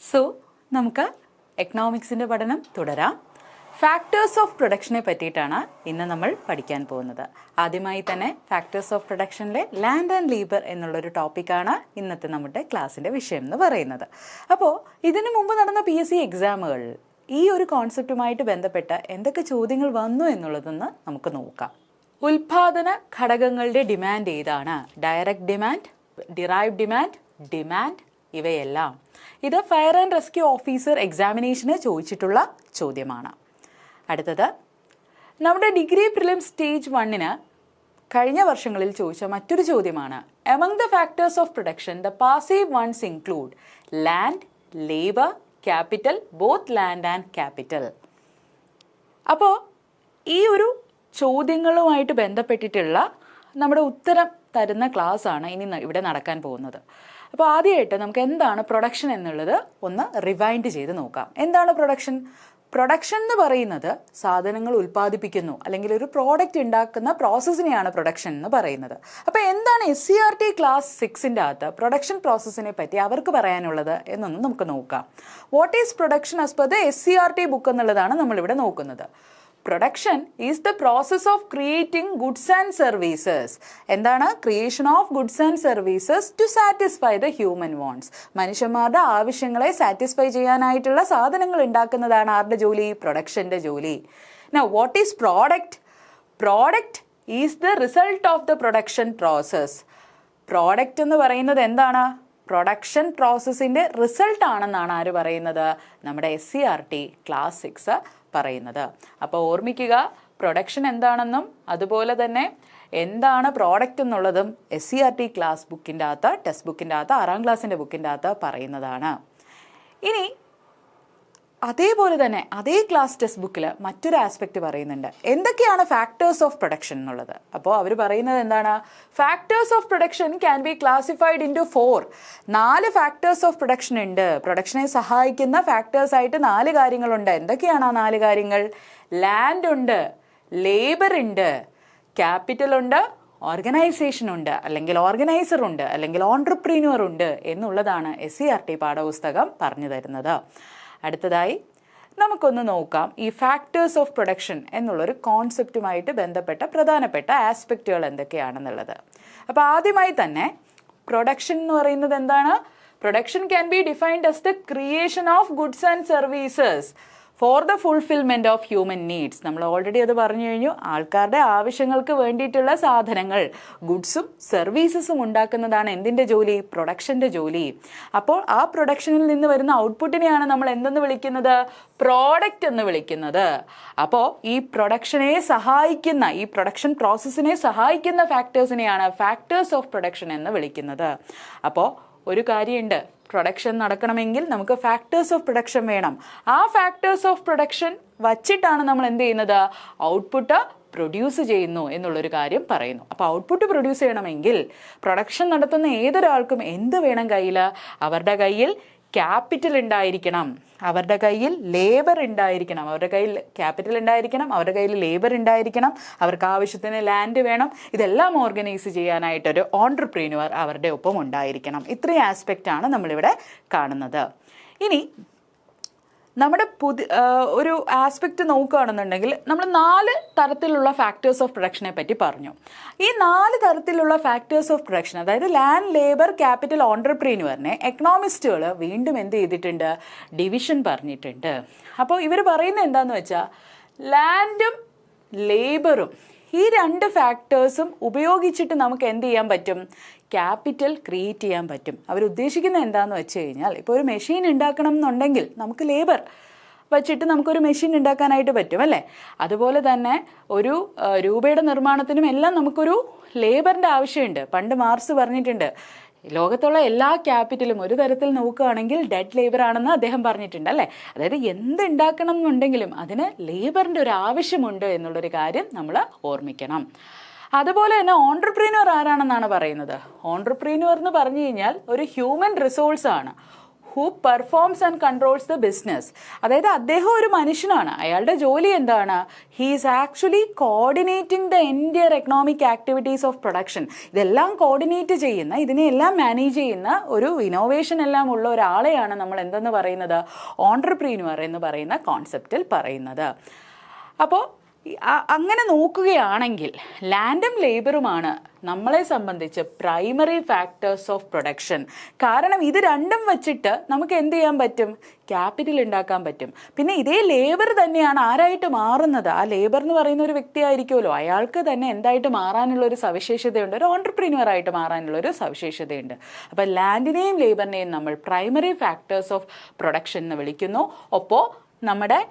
So നമുക്ക് എക്കണോമിക്സിൻ്റെ പഠനം തുടരാം. ഫാക്ടേഴ്സ് ഓഫ് പ്രൊഡക്ഷനെ പറ്റിയിട്ടാണ് ഇന്ന് നമ്മൾ പഠിക്കാൻ പോകുന്നത്. ആദ്യമായി തന്നെ ഫാക്ടേഴ്സ് ഓഫ് പ്രൊഡക്ഷനിലെ ലാൻഡ് ആൻഡ് ലേബർ എന്നുള്ളൊരു ടോപ്പിക്കാണ് ഇന്നത്തെ നമ്മുടെ ക്ലാസ്സിൻ്റെ വിഷയം എന്ന് പറയുന്നത്. അപ്പോൾ ഇതിനു മുമ്പ് നടന്ന PSC എക്സാമുകളിൽ ഈ ഒരു കോൺസെപ്റ്റുമായിട്ട് ബന്ധപ്പെട്ട എന്തൊക്കെ ചോദ്യങ്ങൾ വന്നു എന്നുള്ളതെന്ന് നമുക്ക് നോക്കാം. ഉൽപാദന ഘടകങ്ങളുടെ ഡിമാൻഡ് ഏതാണ്? Direct demand, derive demand, demand, ഇവയെല്ലാം. ഇത് ഫയർ ആൻഡ് റെസ്ക്യൂ ഓഫീസർ എക്സാമിനേഷന് ചോദിച്ചിട്ടുള്ള ചോദ്യമാണ്. അടുത്തത് നമ്മുടെ ഡിഗ്രി പ്രിലിം സ്റ്റേജ് 1-ന് കഴിഞ്ഞ വർഷങ്ങളിൽ ചോദിച്ച മറ്റൊരു ചോദ്യമാണ്. Among the factors of production the passive ones include land, labour, capital, both land and capital. അപ്പോൾ ഈ ഒരു ചോദ്യങ്ങളുമായിട്ട് ബന്ധപ്പെട്ടിട്ടുള്ള നമ്മുടെ ഉത്തരം തരുന്ന ക്ലാസ് ആണ് ഇനി ഇവിടെ നടക്കാൻ പോകുന്നത്. അപ്പോൾ ആദ്യമായിട്ട് നമുക്ക് എന്താണ് പ്രൊഡക്ഷൻ എന്നുള്ളത് ഒന്ന് റിവൈൻഡ് ചെയ്ത് നോക്കാം. എന്താണ് പ്രൊഡക്ഷൻ? പ്രൊഡക്ഷൻ എന്ന് പറയുന്നത് സാധനങ്ങൾ ഉൽപ്പാദിപ്പിക്കുന്നു അല്ലെങ്കിൽ ഒരു പ്രോഡക്റ്റ് ഉണ്ടാക്കുന്ന പ്രോസസ്സിനെയാണ് പ്രൊഡക്ഷൻ എന്ന് പറയുന്നത്. അപ്പോൾ എന്താണ് SCERT ക്ലാസ് 6-ൻ്റെ അകത്ത് പ്രൊഡക്ഷൻ പ്രോസസ്സിനെ പറ്റി അവർക്ക് പറയാനുള്ളത് എന്നൊന്ന് നമുക്ക് നോക്കാം. What is production as per the SCERT book എന്നുള്ളതാണ് നമ്മളിവിടെ നോക്കുന്നത്. Production is the process of creating goods and services. എന്താണ്? Creation of goods and services to satisfy the human wants. മനുഷ്യന്മാരുടെ ആവശ്യങ്ങളെ സാറ്റിസ്ഫൈ ചെയ്യാനായിട്ടുള്ള സാധനങ്ങൾ ഉണ്ടാക്കുന്നതാണ് ആരുടെ ജോലി? പ്രൊഡക്ഷൻ്റെ ജോലി. Now what is product? Product is the result of the production process. Product എന്ന് പറയുന്നത് എന്താണ്? പ്രൊഡക്ഷൻ പ്രോസസ്സിൻ്റെ റിസൾട്ട് ആണെന്നാണ് ആര് പറയുന്നത്? നമ്മുടെ SCERT ക്ലാസ് 6 പറയുന്നത്. അപ്പോൾ ഓർമ്മിക്കുക, പ്രൊഡക്ഷൻ എന്താണെന്നും അതുപോലെ തന്നെ എന്താണ് പ്രോഡക്റ്റ് എന്നുള്ളതും SCERT ക്ലാസ് ബുക്കിൻ്റെ അകത്ത്, ടെക്സ്റ്റ് ബുക്കിൻ്റെ അകത്ത്, 6ാം ക്ലാസ്സിൻ്റെ ബുക്കിൻ്റെ അകത്ത് പറയുന്നതാണ്. ഇനി അതേപോലെ തന്നെ അതേ ക്ലാസ് ടെക്സ്റ്റ് ബുക്കിൽ മറ്റൊരു ആസ്പെക്റ്റ് പറയുന്നുണ്ട്. എന്തൊക്കെയാണ് ഫാക്ടേഴ്സ് ഓഫ് പ്രൊഡക്ഷൻ എന്നുള്ളത്? അപ്പോൾ അവർ പറയുന്നത് എന്താണ്? Factors of production can be classified into 4. 4 factors of production ഉണ്ട്. പ്രൊഡക്ഷനെ സഹായിക്കുന്ന ഫാക്ടേഴ്സ് ആയിട്ട് 4 കാര്യങ്ങളുണ്ട്. എന്തൊക്കെയാണ് ആ 4 കാര്യങ്ങൾ? ലാൻഡ് ഉണ്ട്, ലേബർ ഉണ്ട്, ക്യാപിറ്റൽ ഉണ്ട്, ഓർഗനൈസേഷൻ ഉണ്ട് അല്ലെങ്കിൽ ഓർഗനൈസർ ഉണ്ട് അല്ലെങ്കിൽ ഓൺട്രപ്രീന്യൂർ ഉണ്ട് എന്നുള്ളതാണ് SCERT പാഠപുസ്തകം പറഞ്ഞു തരുന്നത്. അടുത്തതായി നമുക്കൊന്ന് നോക്കാം ഈ ഫാക്ടേഴ്സ് ഓഫ് പ്രൊഡക്ഷൻ എന്നുള്ളൊരു കോൺസെപ്റ്റുമായിട്ട് ബന്ധപ്പെട്ട പ്രധാനപ്പെട്ട ആസ്പെക്റ്റുകൾ എന്തൊക്കെയാണെന്നുള്ളത്. അപ്പോൾ ആദ്യമായി തന്നെ പ്രൊഡക്ഷൻ എന്ന് പറയുന്നത് എന്താണ്? Production can be defined as the creation of goods and services for the fulfilment of human needs. നമ്മൾ ഓൾറെഡി അത് പറഞ്ഞു കഴിഞ്ഞു. ആൾക്കാരുടെ ആവശ്യങ്ങൾക്ക് വേണ്ടിയിട്ടുള്ള സാധനങ്ങൾ, ഗുഡ്സും സർവീസസും ഉണ്ടാക്കുന്നതാണ് എന്തിൻ്റെ ജോലി? പ്രൊഡക്ഷൻ്റെ ജോലി. അപ്പോൾ ആ പ്രൊഡക്ഷനിൽ നിന്ന് വരുന്ന ഔട്ട്പുട്ടിനെയാണ് നമ്മൾ എന്തെന്ന് വിളിക്കുന്നത്? പ്രോഡക്റ്റ് എന്ന് വിളിക്കുന്നത്. അപ്പോൾ ഈ പ്രൊഡക്ഷനെ സഹായിക്കുന്ന, ഈ പ്രൊഡക്ഷൻ പ്രോസസ്സിനെ സഹായിക്കുന്ന ഫാക്ടേഴ്സിനെയാണ് ഫാക്ടേഴ്സ് ഓഫ് പ്രൊഡക്ഷൻ എന്ന് വിളിക്കുന്നത്. അപ്പോൾ ഒരു കാര്യമുണ്ട്, പ്രൊഡക്ഷൻ നടക്കണമെങ്കിൽ നമുക്ക് ഫാക്ടേഴ്സ് ഓഫ് പ്രൊഡക്ഷൻ വേണം. ആ ഫാക്ടേഴ്സ് ഓഫ് പ്രൊഡക്ഷൻ വച്ചിട്ടാണ് നമ്മൾ എന്ത് ചെയ്യുന്നത്? ഔട്ട്പുട്ട് പ്രൊഡ്യൂസ് ചെയ്യുന്നു എന്നുള്ളൊരു കാര്യം പറയുന്നു. അപ്പോൾ ഔട്ട്പുട്ട് പ്രൊഡ്യൂസ് ചെയ്യണമെങ്കിൽ പ്രൊഡക്ഷൻ നടത്തുന്ന ഏതൊരാൾക്കും എന്ത് വേണം കയ്യിൽ? അവരുടെ കയ്യിൽ ക്യാപിറ്റൽ ഉണ്ടായിരിക്കണം, അവരുടെ കയ്യിൽ ലേബർ ഉണ്ടായിരിക്കണം. അവരുടെ കയ്യിൽ ക്യാപിറ്റൽ ഉണ്ടായിരിക്കണം, അവരുടെ കയ്യിൽ ലേബർ ഉണ്ടായിരിക്കണം, അവർക്ക് ആവശ്യത്തിന് ലാൻഡ് വേണം. ഇതെല്ലാം ഓർഗനൈസ് ചെയ്യാനായിട്ടൊരു ഓൺട്രപ്രീന്യൂർ അവരുടെ ഒപ്പം ഉണ്ടായിരിക്കണം. ഇത്രയും ആസ്പെക്റ്റാണ് നമ്മളിവിടെ കാണുന്നത്. ഇനി നമ്മുടെ ഒരു ആസ്പെക്റ്റ് നോക്കുകയാണെന്നുണ്ടെങ്കിൽ നമ്മൾ 4 തരത്തിലുള്ള ഫാക്ടേഴ്സ് ഓഫ് പ്രൊഡക്ഷനെ പറ്റി പറഞ്ഞു. ഈ 4 തരത്തിലുള്ള ഫാക്ടേഴ്സ് ഓഫ് പ്രൊഡക്ഷൻ, അതായത് ലാൻഡ്, ലേബർ, ക്യാപിറ്റൽ, ഓൺട്രപ്രീന്യൂറിനെ എക്കണോമിസ്റ്റുകൾ വീണ്ടും എന്ത് ചെയ്തിട്ടുണ്ട്? ഡിവിഷൻ പറഞ്ഞിട്ടുണ്ട്. അപ്പോൾ ഇവർ പറയുന്നത് എന്താണെന്ന് വെച്ചാൽ ലാൻഡും ലേബറും ഈ 2 ഫാക്ടേഴ്സും ഉപയോഗിച്ചിട്ട് നമുക്ക് എന്ത് ചെയ്യാൻ പറ്റും? ക്യാപിറ്റൽ ക്രിയേറ്റ് ചെയ്യാൻ പറ്റും. അവരുദ്ദേശിക്കുന്നത് എന്താണെന്ന് വെച്ച് കഴിഞ്ഞാൽ, ഇപ്പോൾ ഒരു മെഷീൻ ഉണ്ടാക്കണം എന്നുണ്ടെങ്കിൽ നമുക്ക് ലേബർ വച്ചിട്ട് നമുക്കൊരു മെഷീൻ ഉണ്ടാക്കാനായിട്ട് പറ്റും അല്ലേ? അതുപോലെ തന്നെ ഒരു രൂപയുടെ നിർമ്മാണത്തിനും എല്ലാം നമുക്കൊരു ലേബറിൻ്റെ ആവശ്യമുണ്ട്. പണ്ട് മാർക്സ് പറഞ്ഞിട്ടുണ്ട്, ലോകത്തുള്ള എല്ലാ ക്യാപിറ്റലും ഒരു തരത്തിൽ നോക്കുകയാണെങ്കിൽ ഡെഡ് ലേബർ ആണെന്ന് അദ്ദേഹം പറഞ്ഞിട്ടുണ്ട് അല്ലേ? അതായത് എന്ത് ഉണ്ടാക്കണം എന്നുണ്ടെങ്കിലും അതിന് ലേബറിൻ്റെ ഒരു ആവശ്യമുണ്ട് എന്നുള്ളൊരു കാര്യം നമ്മൾ ഓർമ്മിക്കണം. അതുപോലെ തന്നെ ഓൺട്രപ്രീന്യൂർ ആരാണെന്നാണ് പറയുന്നത്? ഓൺട്രപ്രീന്യൂർ എന്ന് പറഞ്ഞു കഴിഞ്ഞാൽ ഒരു ഹ്യൂമൻ റിസോഴ്സ് ആണ്. Who performs and controls the business. അതായത് അദ്ദേഹം ഒരു മനുഷ്യനാണ്, അയാളുടെ ജോലി എന്താണ്? He is actually coordinating the entire economic activities of production. ഇതെല്ലാം കോർഡിനേറ്റ് ചെയ്യുന്ന, ഇതിനെല്ലാം മാനേജ് ചെയ്യുന്ന ഒരു ഇന്നോവേഷൻ എല്ലാം ഉള്ള ഒരാളെയാണ് നമ്മൾ എന്തെന്ന് പറയുന്നത്? ഓൺട്രപ്രീനുവർ എന്ന് പറയുന്ന കോൺസെപ്റ്റിൽ പറയുന്നത്. അപ്പോൾ അങ്ങനെ നോക്കുകയാണെങ്കിൽ ലാൻഡും ലേബറുമാണ് നമ്മളെ സംബന്ധിച്ച് പ്രൈമറി ഫാക്ടേഴ്സ് ഓഫ് പ്രൊഡക്ഷൻ. കാരണം ഇത് രണ്ടും വെച്ചിട്ട് നമുക്ക് എന്ത് ചെയ്യാൻ പറ്റും? ക്യാപിറ്റൽ ഉണ്ടാക്കാൻ പറ്റും. പിന്നെ ഇതേ ലേബർ തന്നെയാണ് ആരായിട്ട് മാറുന്നത്? ആ ലേബർ എന്ന് പറയുന്ന ഒരു വ്യക്തി ആയിരിക്കുമല്ലോ, അയാൾക്ക് തന്നെ എന്തായിട്ട് മാറാനുള്ള ഒരു സവിശേഷതയുണ്ട്, ഒരു ഓൺട്രപ്രീനുവർ ആയിട്ട് മാറാനുള്ള ഒരു സവിശേഷതയുണ്ട്. അപ്പോൾ ലാൻഡിനെയും ലേബറിനെയും നമ്മൾ പ്രൈമറി ഫാക്ടേഴ്സ് ഓഫ് പ്രൊഡക്ഷൻ എന്ന് വിളിക്കുന്നു. ഒപ്പോൾ നമ്മുടെ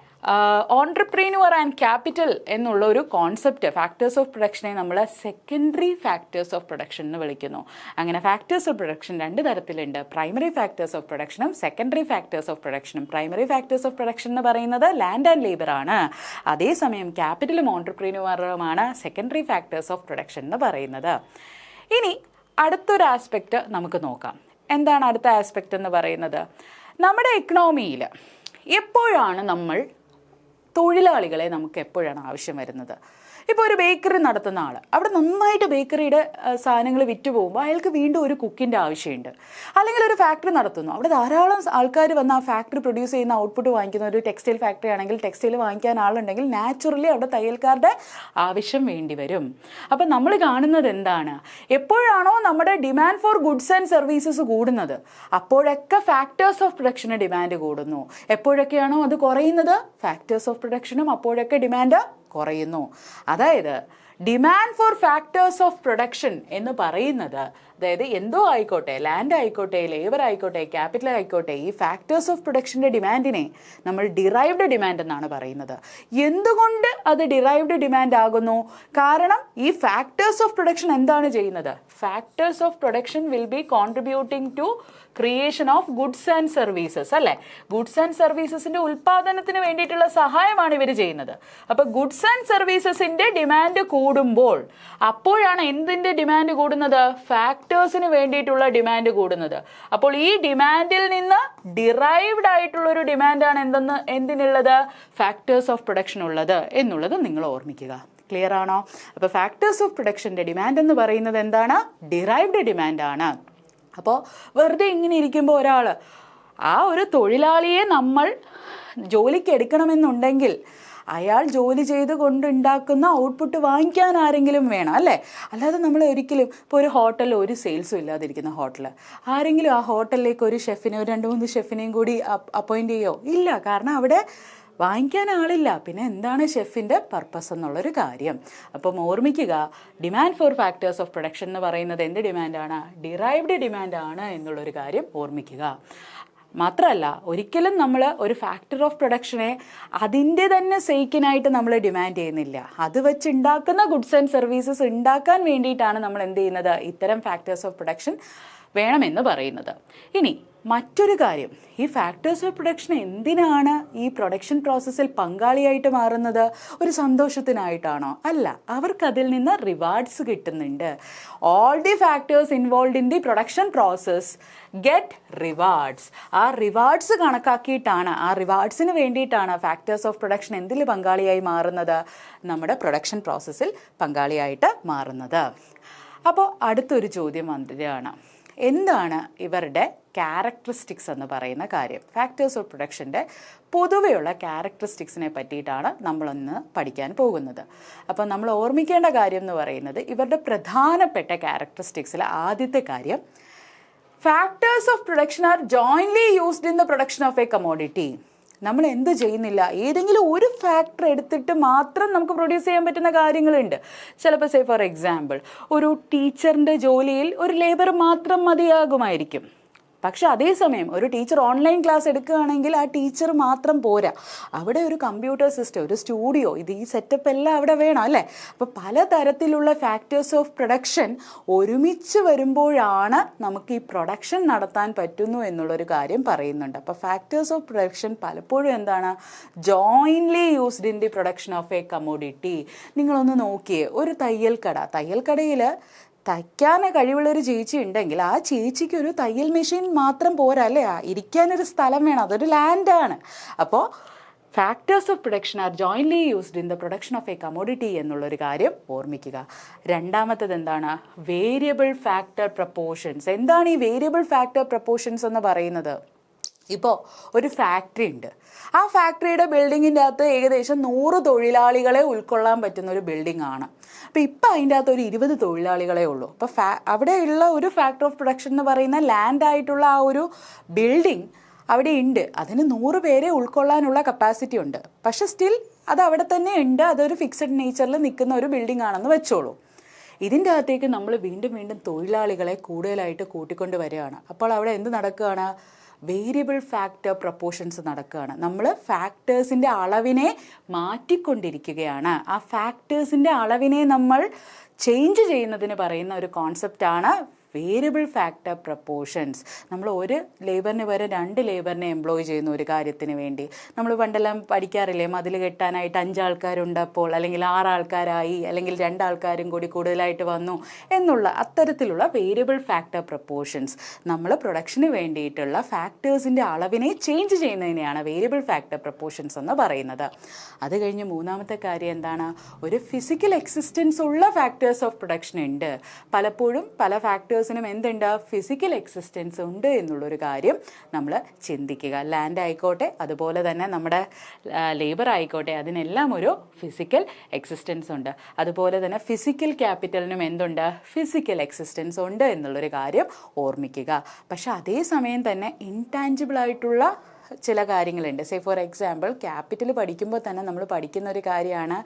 ഓൺട്രപ്രീനുവർ ആൻഡ് ക്യാപിറ്റൽ എന്നുള്ള ഒരു കോൺസെപ്റ്റ്, ഫാക്ടേഴ്സ് ഓഫ് പ്രൊഡക്ഷനെ നമ്മൾ സെക്കൻഡറി ഫാക്ടേഴ്സ് ഓഫ് പ്രൊഡക്ഷൻ എന്ന് വിളിക്കുന്നു. അങ്ങനെ ഫാക്ടേഴ്സ് ഓഫ് പ്രൊഡക്ഷൻ രണ്ട് തരത്തിലുണ്ട്, പ്രൈമറി ഫാക്ടേഴ്സ് ഓഫ് പ്രൊഡക്ഷനും സെക്കൻഡറി ഫാക്ടേഴ്സ് ഓഫ് പ്രൊഡക്ഷനും. പ്രൈമറി ഫാക്ടേഴ്സ് ഓഫ് പ്രൊഡക്ഷൻ എന്ന് പറയുന്നത് ലാൻഡ് ആൻഡ് ലേബർ ആണ്. അതേസമയം ക്യാപിറ്റലും ഓൺട്രപ്രീനുവറുമാണ് സെക്കൻഡറി ഫാക്ടേഴ്സ് ഓഫ് പ്രൊഡക്ഷൻ എന്ന് പറയുന്നത്. ഇനി അടുത്തൊരു ആസ്പെക്റ്റ് നമുക്ക് നോക്കാം. എന്താണ് അടുത്ത ആസ്പെക്റ്റ് എന്ന് പറയുന്നത്? നമ്മുടെ എക്കണോമിയിൽ എപ്പോഴാണ് നമ്മൾ തൊഴിലാളികളെ നമുക്ക് എപ്പോഴാണ് ആവശ്യം വരുന്നത്? ഇപ്പോൾ ഒരു ബേക്കറി നടത്തുന്ന ആൾ, അവിടെ നന്നായിട്ട് ബേക്കറിയുടെ സാധനങ്ങൾ വിറ്റ് പോകുമ്പോൾ അയാൾക്ക് വീണ്ടും ഒരു കുക്കിൻ്റെ ആവശ്യമുണ്ട്. അല്ലെങ്കിൽ ഒരു ഫാക്ടറി നടത്തുന്നു, അവിടെ ധാരാളം ആൾക്കാർ വന്ന് ആ ഫാക്ടറി പ്രൊഡ്യൂസ് ചെയ്യുന്ന ഔട്ട്പുട്ട് വാങ്ങിക്കുന്ന ഒരു ടെക്സ്റ്റൈൽ ഫാക്ടറി ആണെങ്കിൽ ടെക്സ്റ്റൈൽ വാങ്ങിക്കാൻ ആളുണ്ടെങ്കിൽ നാച്ചുറലി അവിടെ തയ്യൽക്കാരുടെ ആവശ്യം വേണ്ടി വരും. അപ്പം നമ്മൾ കാണുന്നത് എന്താണ്? എപ്പോഴാണോ നമ്മുടെ demand for goods and services കൂടുന്നത് അപ്പോഴൊക്കെ ഫാക്ടേഴ്സ് ഓഫ് പ്രൊഡക്ഷന് ഡിമാൻഡ് കൂടുന്നു. എപ്പോഴൊക്കെയാണോ അത് കുറയുന്നത്, ഫാക്ടേഴ്സ് ഓഫ് പ്രൊഡക്ഷനും അപ്പോഴൊക്കെ ഡിമാൻഡ് കുറയുന്നു. അതായത് demand for factors of production എന്ന് പറയുന്നത്, അതായത് എന്തോ ആയിക്കോട്ടെ, ലാൻഡ് ആയിക്കോട്ടെ, ലേബർ ആയിക്കോട്ടെ, ക്യാപിറ്റൽ ആയിക്കോട്ടെ, ഈ ഫാക്ടേഴ്സ് ഓഫ് പ്രൊഡക്ഷൻ്റെ ഡിമാൻഡിനെ നമ്മൾ ഡിറൈവ്ഡ് ഡിമാൻഡ് എന്നാണ് പറയുന്നത്. എന്തുകൊണ്ട് അത് ഡിറൈവ്ഡ് ഡിമാൻഡ് ആകുന്നു? കാരണം ഈ ഫാക്ടേഴ്സ് ഓഫ് പ്രൊഡക്ഷൻ എന്താണ് ചെയ്യുന്നത്? Factors of production will be contributing to creation of goods and services, അല്ലേ? ഗുഡ്സ് ആൻഡ് സർവീസസിന്റെ ഉൽപാദനത്തിന് വേണ്ടിയിട്ടുള്ള സഹായമാണ് ഇവർ ചെയ്യുന്നത്. അപ്പൊ ഗുഡ്സ് ആൻഡ് സർവീസസിന്റെ ഡിമാൻഡ് കൂടുമ്പോൾ അപ്പോഴാണ് എന്തിന്റെ ഡിമാൻഡ് കൂടുന്നത്? ഫാക്ടേഴ്സിന് വേണ്ടിയിട്ടുള്ള ഡിമാൻഡ് കൂടുന്നത്. അപ്പോൾ ഈ ഡിമാൻഡിൽ നിന്ന് ഡിറൈവ്ഡ് ആയിട്ടുള്ള ഒരു ഡിമാൻഡാണ് എന്തിനുള്ളത്? ഫാക്ടേഴ്സ് ഓഫ് പ്രൊഡക്ഷൻ ഉള്ളത് എന്നുള്ളത് നിങ്ങൾ ഓർമ്മിക്കുക. ക്ലിയർ ആണോ? അപ്പോൾ ഫാക്ടേഴ്സ് ഓഫ് പ്രൊഡക്ഷന്റെ ഡിമാൻഡ് എന്ന് പറയുന്നത് എന്താണ്? ഡിറൈവ്ഡ് ഡിമാൻഡ് ആണ്. അപ്പോൾ വെറുതെ ഇങ്ങനെ ഇരിക്കുമ്പോൾ ഒരാൾ, ആ ഒരു തൊഴിലാളിയെ നമ്മൾ ജോലിക്ക് എടുക്കണമെന്നുണ്ടെങ്കിൽ അയാൾ ജോലി ചെയ്ത് കൊണ്ടുണ്ടാക്കുന്ന ഔട്ട്പുട്ട് വാങ്ങിക്കാൻ ആരെങ്കിലും വേണം, അല്ലേ? അല്ലാതെ നമ്മൾ ഒരിക്കലും ഇപ്പോൾ ഒരു ഹോട്ടലിൽ ഒരു സെയിൽസും ഇല്ലാതിരിക്കുന്ന ഹോട്ടൽ, ആരെങ്കിലും ആ ഹോട്ടലിലേക്ക് ഒരു ഷെഫിനെ, ഒരു 2-3 ഷെഫിനെയും കൂടി അപ്പോയിൻ്റ് ചെയ്യോ? ഇല്ല. കാരണം അവിടെ വാങ്ങിക്കാൻ ആളില്ല. പിന്നെ എന്താണ് ഷെഫിൻ്റെ പർപ്പസ് എന്നുള്ളൊരു കാര്യം. അപ്പം ഓർമ്മിക്കുക, demand for factors of production എന്ന് പറയുന്നത് എന്ത് ഡിമാൻഡാണ്? ഡിറൈവ്ഡ് ഡിമാൻഡാണ് എന്നുള്ളൊരു കാര്യം ഓർമ്മിക്കുക. മാത്രമല്ല, ഒരിക്കലും നമ്മൾ ഒരു ഫാക്ടർ ഓഫ് പ്രൊഡക്ഷനെ അതിൻ്റെ തന്നെ സേക്കിനായിട്ട് നമ്മൾ ഡിമാൻഡ് ചെയ്യുന്നില്ല. അത് വെച്ച് ഉണ്ടാക്കുന്ന ഗുഡ്സ് ആൻഡ് സർവീസസ് ഉണ്ടാക്കാൻ വേണ്ടിയിട്ടാണ് നമ്മൾ എന്ത് ചെയ്യുന്നത്? ഇത്തരം ഫാക്ടേഴ്സ് ഓഫ് പ്രൊഡക്ഷൻ വേണമെന്ന് പറയുന്നത്. ഇനി മറ്റൊരു കാര്യം, ഈ ഫാക്ടേഴ്സ് ഓഫ് പ്രൊഡക്ഷൻ എന്തിനാണ് ഈ പ്രൊഡക്ഷൻ പ്രോസസ്സിൽ പങ്കാളിയായിട്ട് മാറുന്നത്? ഒരു സന്തോഷത്തിനായിട്ടാണോ? അല്ല, അവർക്കതിൽ നിന്ന് റിവാർഡ്സ് കിട്ടുന്നുണ്ട്. All the factors involve in the production process get rewards. ആ റിവാർഡ്സ് കണക്കാക്കിയിട്ടാണ്, ആ റിവാർഡ്സിന് വേണ്ടിയിട്ടാണ് ഫാക്ടേഴ്സ് ഓഫ് പ്രൊഡക്ഷൻ എന്തിൽ പങ്കാളിയായി മാറുന്നത്? നമ്മുടെ പ്രൊഡക്ഷൻ പ്രോസസ്സിൽ പങ്കാളിയായിട്ട് മാറുന്നത്. അപ്പോൾ അടുത്തൊരു ചോദ്യം വരികയാണ്, എന്താണ് ഇവരുടെ ക്യാരക്ടറിസ്റ്റിക്സ് എന്ന് പറയുന്ന കാര്യം? ഫാക്ടേഴ്സ് ഓഫ് പ്രൊഡക്ഷൻ്റെ പൊതുവെയുള്ള ക്യാരക്ടറിസ്റ്റിക്സിനെ പറ്റിയിട്ടാണ് നമ്മളൊന്ന് പഠിക്കാൻ പോകുന്നത്. അപ്പോൾ നമ്മൾ ഓർമ്മിക്കേണ്ട കാര്യം എന്ന് പറയുന്നത്, ഇവരുടെ പ്രധാനപ്പെട്ട ക്യാരക്ടറിസ്റ്റിക്സിലെ ആദ്യത്തെ കാര്യം, factors of production R jointly used in the production of A commodity. നമ്മൾ എന്ത് ചെയ്യുന്നില്ല, ഏതെങ്കിലും ഒരു ഫാക്ടർ എടുത്തിട്ട് മാത്രം നമുക്ക് പ്രൊഡ്യൂസ് ചെയ്യാൻ പറ്റുന്ന കാര്യങ്ങളുണ്ട്. ചിലപ്പോൾ സേ ഫോർ എക്സാമ്പിൾ, ഒരു ടീച്ചറിൻ്റെ ജോലിയിൽ ഒരു ലേബർ മാത്രം മതിയാകുമായിരിക്കും. പക്ഷെ അതേസമയം ഒരു ടീച്ചർ ഓൺലൈൻ ക്ലാസ് എടുക്കുകയാണെങ്കിൽ ആ ടീച്ചർ മാത്രം പോരാ, അവിടെ ഒരു കമ്പ്യൂട്ടർ സിസ്റ്റം, ഒരു സ്റ്റുഡിയോ, ഈ സെറ്റപ്പ് എല്ലാം അവിടെ വേണം, അല്ലേ? അപ്പോൾ പലതരത്തിലുള്ള ഫാക്ടേഴ്സ് ഓഫ് പ്രൊഡക്ഷൻ ഒരുമിച്ച് വരുമ്പോഴാണ് നമുക്ക് ഈ പ്രൊഡക്ഷൻ നടത്താൻ പറ്റുന്നു എന്നുള്ളൊരു കാര്യം പറയുന്നുണ്ട്. അപ്പോൾ ഫാക്ടേഴ്സ് ഓഫ് പ്രൊഡക്ഷൻ പലപ്പോഴും എന്താണ്? Jointly used in the production of A commodity. നിങ്ങളൊന്ന് നോക്കിയേ, ഒരു തയ്യൽക്കടയിൽ തയ്ക്കാൻ കഴിവുള്ളൊരു ചേച്ചി ഉണ്ടെങ്കിൽ ആ ചേച്ചിക്ക് ഒരു തയ്യൽ മെഷീൻ മാത്രം പോരാ അല്ലേ, ഇരിക്കാനൊരു സ്ഥലം വേണം, അതൊരു ലാൻഡാണ്. അപ്പോൾ factors of production R jointly used in the production of A commodity എന്നുള്ളൊരു കാര്യം ഓർമ്മിക്കുക. രണ്ടാമത്തത് എന്താണ്? Variable factor proportions. എന്താണ് ഈ വേരിയബിൾ ഫാക്ടർ പ്രപ്പോർഷൻസ് എന്ന് പറയുന്നത്? ഇപ്പോൾ ഒരു ഫാക്ടറി ഉണ്ട്, ആ ഫാക്ടറിയുടെ ബിൽഡിങ്ങിൻ്റെ അകത്ത് ഏകദേശം 100 തൊഴിലാളികളെ ഉൾക്കൊള്ളാൻ പറ്റുന്ന ഒരു ബിൽഡിംഗ് ആണ്. അപ്പോൾ ഇപ്പോൾ അതിൻ്റെ അകത്ത് ഒരു 20 തൊഴിലാളികളെ ഉള്ളൂ. അപ്പോൾ അവിടെയുള്ള ഒരു ഫാക്ടർ ഓഫ് പ്രൊഡക്ഷൻ എന്ന് പറയുന്ന ലാൻഡായിട്ടുള്ള ആ ഒരു ബിൽഡിംഗ് അവിടെ ഉണ്ട്, അതിന് 100 പേരെ ഉൾക്കൊള്ളാനുള്ള കപ്പാസിറ്റി ഉണ്ട്. പക്ഷെ സ്റ്റിൽ അത് അവിടെ തന്നെ ഉണ്ട്, അതൊരു ഫിക്സഡ് നേച്ചറിൽ നിൽക്കുന്ന ഒരു ബിൽഡിംഗ് ആണെന്ന് വെച്ചോളൂ. ഇതിൻ്റെ അകത്തേക്ക് നമ്മൾ വീണ്ടും വീണ്ടും തൊഴിലാളികളെ കൂടുതലായിട്ട് കൂട്ടിക്കൊണ്ട് വരികയാണ്. അപ്പോൾ അവിടെ എന്ത് നടക്കുകയാണ്? വേരിയബിൾ ഫാക്ടർ പ്രപ്പോർഷൻസ് നടക്കുകയാണ്. നമ്മൾ ഫാക്ടേഴ്സിൻ്റെ അളവിനെ മാറ്റിക്കൊണ്ടിരിക്കുകയാണ്. ആ ഫാക്ടേഴ്സിൻ്റെ അളവിനെ നമ്മൾ ചേഞ്ച് ചെയ്യുന്നതിന് പറയുന്ന ഒരു കോൺസെപ്റ്റാണ് വേരിയബിൾ ഫാക്ടർ പ്രപ്പോർഷൻസ്. നമ്മൾ ഒരു ലേബറിന് പകരം 2 ലേബറിനെ എംപ്ലോയ് ചെയ്യുന്ന ഒരു കാര്യത്തിന് വേണ്ടി. നമ്മൾ പണ്ടെല്ലാം പഠിക്കാറില്ലേ, മതിൽ കെട്ടാനായിട്ട് 5 ആൾക്കാരുണ്ടപ്പോൾ, അല്ലെങ്കിൽ 6 ആൾക്കാരായി, അല്ലെങ്കിൽ 2 ആൾക്കാരും കൂടി കൂടുതലായിട്ട് വന്നു എന്നുള്ള അത്തരത്തിലുള്ള വേരിയബിൾ ഫാക്ടർ പ്രപ്പോർഷൻസ്. നമ്മൾ പ്രൊഡക്ഷന് വേണ്ടിയിട്ടുള്ള ഫാക്ടേഴ്സിൻ്റെ അളവിനെ ചേഞ്ച് ചെയ്യുന്നതിനെയാണ് വേരിയബിൾ ഫാക്ടർ പ്രപ്പോർഷൻസ് എന്ന് പറയുന്നത്. അത് കഴിഞ്ഞ് മൂന്നാമത്തെ കാര്യം എന്താണ്? ഒരു ഫിസിക്കൽ എക്സിസ്റ്റൻസ് ഉള്ള ഫാക്ടേഴ്സ് ഓഫ് പ്രൊഡക്ഷൻ ഉണ്ട്. പലപ്പോഴും പല ഫാക്ടേഴ്സിനും എന്തുണ്ട്? ഫിസിക്കൽ എക്സിസ്റ്റൻസ് ഉണ്ട് എന്നുള്ളൊരു കാര്യം നമ്മൾ ചിന്തിക്കുക. ലാൻഡ് ആയിക്കോട്ടെ, അതുപോലെ തന്നെ നമ്മുടെ ലേബർ ആയിക്കോട്ടെ, അതിനെല്ലാം ഒരു ഫിസിക്കൽ എക്സിസ്റ്റൻസ് ഉണ്ട്. അതുപോലെ തന്നെ ഫിസിക്കൽ ക്യാപിറ്റലിനും എന്തുണ്ട്? ഫിസിക്കൽ എക്സിസ്റ്റൻസ് ഉണ്ട് എന്നുള്ളൊരു കാര്യം ഓർമ്മിക്കുക. പക്ഷെ അതേസമയം തന്നെ ഇൻടാഞ്ചിബിൾ ആയിട്ടുള്ള ചില കാര്യങ്ങളുണ്ട്. സേ ഫോർ എക്സാമ്പിൾ, ക്യാപിറ്റൽ പഠിക്കുമ്പോൾ തന്നെ നമ്മൾ പഠിക്കുന്ന ഒരു കാര്യമാണ്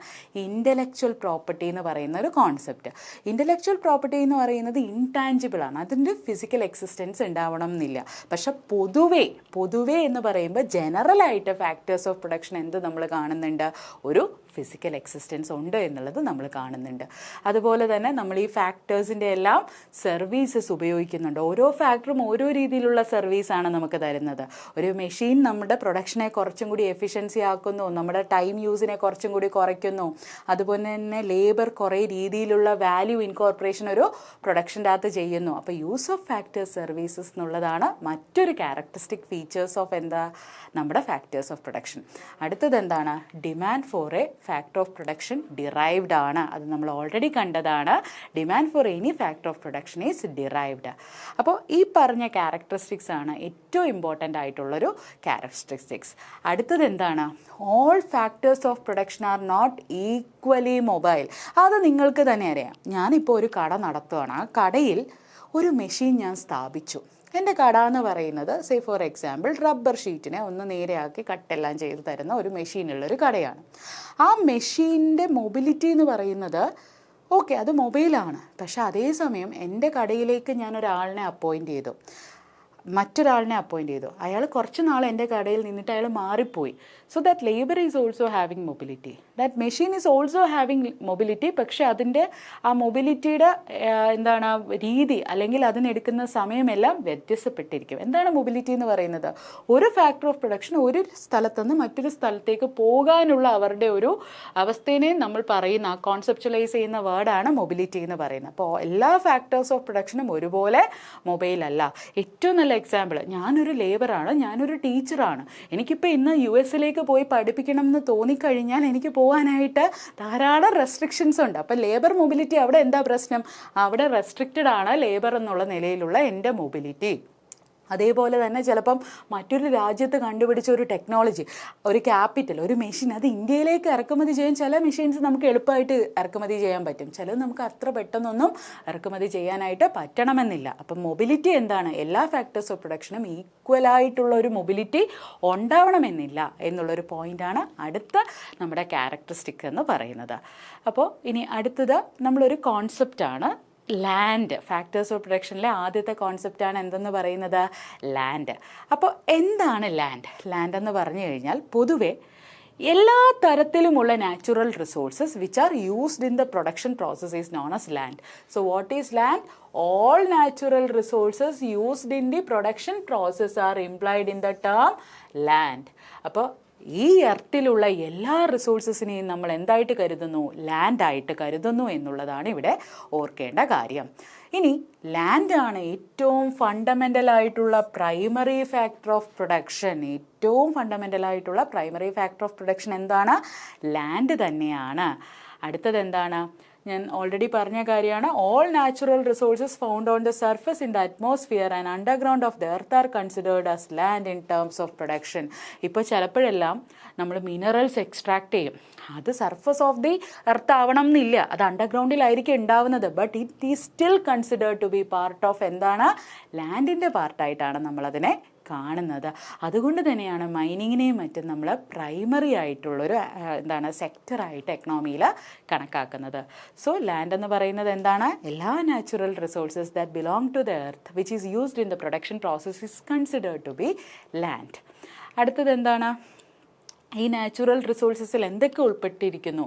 ഇൻ്റലക്ച്വൽ പ്രോപ്പർട്ടി എന്ന് പറയുന്ന ഒരു കോൺസെപ്റ്റ്. ഇൻ്റലക്ച്വൽ പ്രോപ്പർട്ടി എന്ന് പറയുന്നത് ഇൻടാഞ്ചിബിൾ ആണ്, അതിൻ്റെ ഫിസിക്കൽ എക്സിസ്റ്റൻസ് ഉണ്ടാവണം എന്നില്ല. പക്ഷെ പൊതുവേ എന്ന് പറയുമ്പോൾ ജനറലായിട്ട് ഫാക്ടേഴ്സ് ഓഫ് പ്രൊഡക്ഷൻ എന്ത് നമ്മൾ കാണുന്നുണ്ട്? ഒരു ഫിസിക്കൽ എക്സിസ്റ്റൻസ് ഉണ്ട് എന്നുള്ളത് നമ്മൾ കാണുന്നുണ്ട്. അതുപോലെ തന്നെ നമ്മൾ ഈ ഫാക്ടേഴ്സിൻ്റെ എല്ലാം സർവീസസ് ഉപയോഗിക്കുന്നുണ്ട്. ഓരോ ഫാക്ടറും ഓരോ രീതിയിലുള്ള സർവീസാണ് നമുക്ക് തരുന്നത്. ഒരു മെഷീൻ നമ്മുടെ പ്രൊഡക്ഷനെ കുറച്ചും കൂടി എഫിഷ്യൻസി ആക്കുന്നു, നമ്മുടെ ടൈം യൂസിനെ കുറച്ചും കൂടി കുറയ്ക്കുന്നു. അതുപോലെ തന്നെ ലേബർ കുറേ രീതിയിലുള്ള വാല്യൂ ഇൻകോർപ്പറേഷൻ ഒരു പ്രൊഡക്ഷൻ്റെ അകത്ത് ചെയ്യുന്നു. അപ്പോൾ യൂസ് ഓഫ് ഫാക്ടേഴ്സ് സർവീസസ് എന്നുള്ളതാണ് മറ്റൊരു ക്യാരക്ടറിസ്റ്റിക് ഫീച്ചേഴ്സ് ഓഫ് നമ്മുടെ ഫാക്ടേഴ്സ് ഓഫ് പ്രൊഡക്ഷൻ. അടുത്തത് എന്താണ്? Demand for A factor of production derived ആണ്. അത് നമ്മൾ ഓൾറെഡി കണ്ടതാണ്. Demand for any factor of production is derived. അപ്പോൾ ഈ പറഞ്ഞ ക്യാരക്ടറിസ്റ്റിക്സ് ആണ് ഏറ്റവും ഇമ്പോർട്ടൻ്റ് ആയിട്ടുള്ളൊരു ക്യാരക്ടറിസ്റ്റിക്സ്. അടുത്തത് എന്താണ്? All factors of production are not equally mobile. അത് നിങ്ങൾക്ക് തന്നെ അറിയാം. ഞാനിപ്പോൾ ഒരു കട നടത്തുകയാണ്. ആ കടയിൽ ഒരു മെഷീൻ ഞാൻ സ്ഥാപിച്ചു. എൻ്റെ കട എന്ന് പറയുന്നത് സേ ഫോർ എക്സാമ്പിൾ റബ്ബർ ഷീറ്റിനെ ഒന്ന് നേരെയാക്കി കട്ടെല്ലാം ചെയ്ത് തരുന്ന ഒരു മെഷീനുള്ളൊരു കടയാണ്. ആ മെഷീൻ്റെ മൊബിലിറ്റി എന്ന് പറയുന്നത് ഓക്കെ, അത് മൊബൈലാണ്. പക്ഷെ അതേസമയം എൻ്റെ കടയിലേക്ക് ഞാൻ ഒരാളിനെ അപ്പോയിൻ്റ് ചെയ്തു, അയാൾ കുറച്ച് നാൾ എൻ്റെ കടയിൽ നിന്നിട്ട് അയാൾ മാറിപ്പോയി. So that labour is also having mobility, that machine is also having mobility. പക്ഷേ അതിൻ്റെ ആ മൊബിലിറ്റിയുടെ രീതി അല്ലെങ്കിൽ അതിനെടുക്കുന്ന സമയമെല്ലാം വ്യത്യസ്തപ്പെട്ടിരിക്കും. എന്താണ് മൊബിലിറ്റി എന്ന് പറയുന്നത്? ഒരു ഫാക്ടർ ഓഫ് പ്രൊഡക്ഷൻ ഒരു സ്ഥലത്തുനിന്ന് മറ്റൊരു സ്ഥലത്തേക്ക് പോകാനുള്ള അവരുടെ ഒരു അവസ്ഥയെ നമ്മൾ പറയുന്ന കോൺസെപ്ച്വലൈസ് ചെയ്യുന്ന വേർഡാണ് മൊബിലിറ്റി എന്ന് പറയുന്നത്. അപ്പോൾ എല്ലാ ഫാക്ടേഴ്സ് ഓഫ് പ്രൊഡക്ഷനും ഒരുപോലെ മൊബൈലല്ല. ഏറ്റവും നല്ല എക്സാമ്പിൾ, ഞാനൊരു ലേബറാണ്, ഞാനൊരു ടീച്ചറാണ്. എനിക്കിപ്പോൾ ഇന്ന് US പോയി പഠിപ്പിക്കണം എന്ന് തോന്നിക്കഴിഞ്ഞാൽ എനിക്ക് പോകാനായിട്ട് ധാരാളം റെസ്ട്രിക്ഷൻസ് ഉണ്ട്. അപ്പം ലേബർ മൊബിലിറ്റി അവിടെ എന്താ പ്രശ്നം? അവിടെ റെസ്ട്രിക്റ്റഡ് ആണ് ലേബർ എന്നുള്ള നിലയിലുള്ള എൻ്റെ മൊബിലിറ്റി. അതേപോലെ തന്നെ ചിലപ്പം മറ്റൊരു രാജ്യത്ത് കണ്ടുപിടിച്ച ഒരു ടെക്നോളജി, ഒരു ക്യാപിറ്റൽ, ഒരു മെഷീൻ, അത് ഇന്ത്യയിലേക്ക് ഇറക്കുമതി ചെയ്യാൻ ചില മെഷീൻസ് നമുക്ക് എളുപ്പമായിട്ട് ഇറക്കുമതി ചെയ്യാൻ പറ്റും, ചിലത് നമുക്ക് അത്ര പെട്ടെന്നൊന്നും ഇറക്കുമതി ചെയ്യാനായിട്ട് പറ്റണമെന്നില്ല. അപ്പം മൊബിലിറ്റി എന്താണ്? എല്ലാ ഫാക്ടേഴ്സ് ഓഫ് പ്രൊഡക്ഷനും ഈക്വലായിട്ടുള്ള ഒരു മൊബിലിറ്റി ഉണ്ടാവണമെന്നില്ല എന്നുള്ളൊരു പോയിൻ്റാണ് അടുത്ത നമ്മുടെ ക്യാരക്ടറിസ്റ്റിക് എന്ന് പറയുന്നത്. അപ്പോൾ ഇനി അടുത്തത് നമ്മളൊരു കോൺസെപ്റ്റാണ് ലാൻഡ്. ഫാക്ടേഴ്സ് ഓഫ് പ്രൊഡക്ഷനിലെ ആദ്യത്തെ കോൺസെപ്റ്റാണ് എന്തെന്ന് പറയുന്നത്? ലാൻഡ്. അപ്പോൾ എന്താണ് ലാൻഡ് എന്ന് പറഞ്ഞു കഴിഞ്ഞാൽ പൊതുവെ എല്ലാ തരത്തിലുമുള്ള natural resources which are used in the production process is known as land. So what is land? All natural resources used in the production process are implied in the term land. അപ്പോൾ ഈ എർത്തിലുള്ള എല്ലാ റിസോഴ്സസിനെയും നമ്മൾ എന്തായിട്ട് കരുതുന്നു? ലാൻഡായിട്ട് കരുതുന്നു എന്നുള്ളതാണ് ഇവിടെ ഓർക്കേണ്ട കാര്യം. ഇനി ലാൻഡാണ് ഏറ്റവും ഫണ്ടമെൻ്റൽ ആയിട്ടുള്ള പ്രൈമറി ഫാക്ടർ ഓഫ് പ്രൊഡക്ഷൻ. ഏറ്റവും ഫണ്ടമെൻ്റൽ ആയിട്ടുള്ള പ്രൈമറി ഫാക്ടർ ഓഫ് പ്രൊഡക്ഷൻ എന്താണ്? ലാൻഡ് തന്നെയാണ്. അടുത്തത് എന്താണ്? ഞാൻ ഓൾറെഡി പറഞ്ഞ കാര്യമാണ്. All natural resources found on the surface in the atmosphere and underground of the earth are considered as land in terms of production. ഇപ്പോൾ ചിലപ്പോഴെല്ലാം നമ്മൾ മിനറൽസ് എക്സ്ട്രാക്ട് ചെയ്യും. അത് സർഫസ് ഓഫ് ദി എർത്ത് ആവണം എന്നില്ല, അത് അണ്ടർഗ്രൗണ്ടിലായിരിക്കും ഉണ്ടാവുന്നത്. But it is still considered to be part of എന്താണ്? ലാൻഡിൻ്റെ പാർട്ടായിട്ടാണ് നമ്മളതിനെ കാണുന്നത്. അതുകൊണ്ട് തന്നെയാണ് മൈനിങ്ങിനെയും മറ്റും നമ്മൾ പ്രൈമറി ആയിട്ടുള്ളൊരു സെക്ടറായിട്ട് എക്കണോമിയിൽ കണക്കാക്കുന്നത്. സോ ലാൻഡ് എന്ന് പറയുന്നത് എന്താണ്? എല്ലാ natural resources that belong to the earth which is used in the production process is considered to be land. അടുത്തത് എന്താണ്? ഈ നാച്ചുറൽ റിസോഴ്സസിൽ എന്തൊക്കെ ഉൾപ്പെട്ടിരിക്കുന്നു?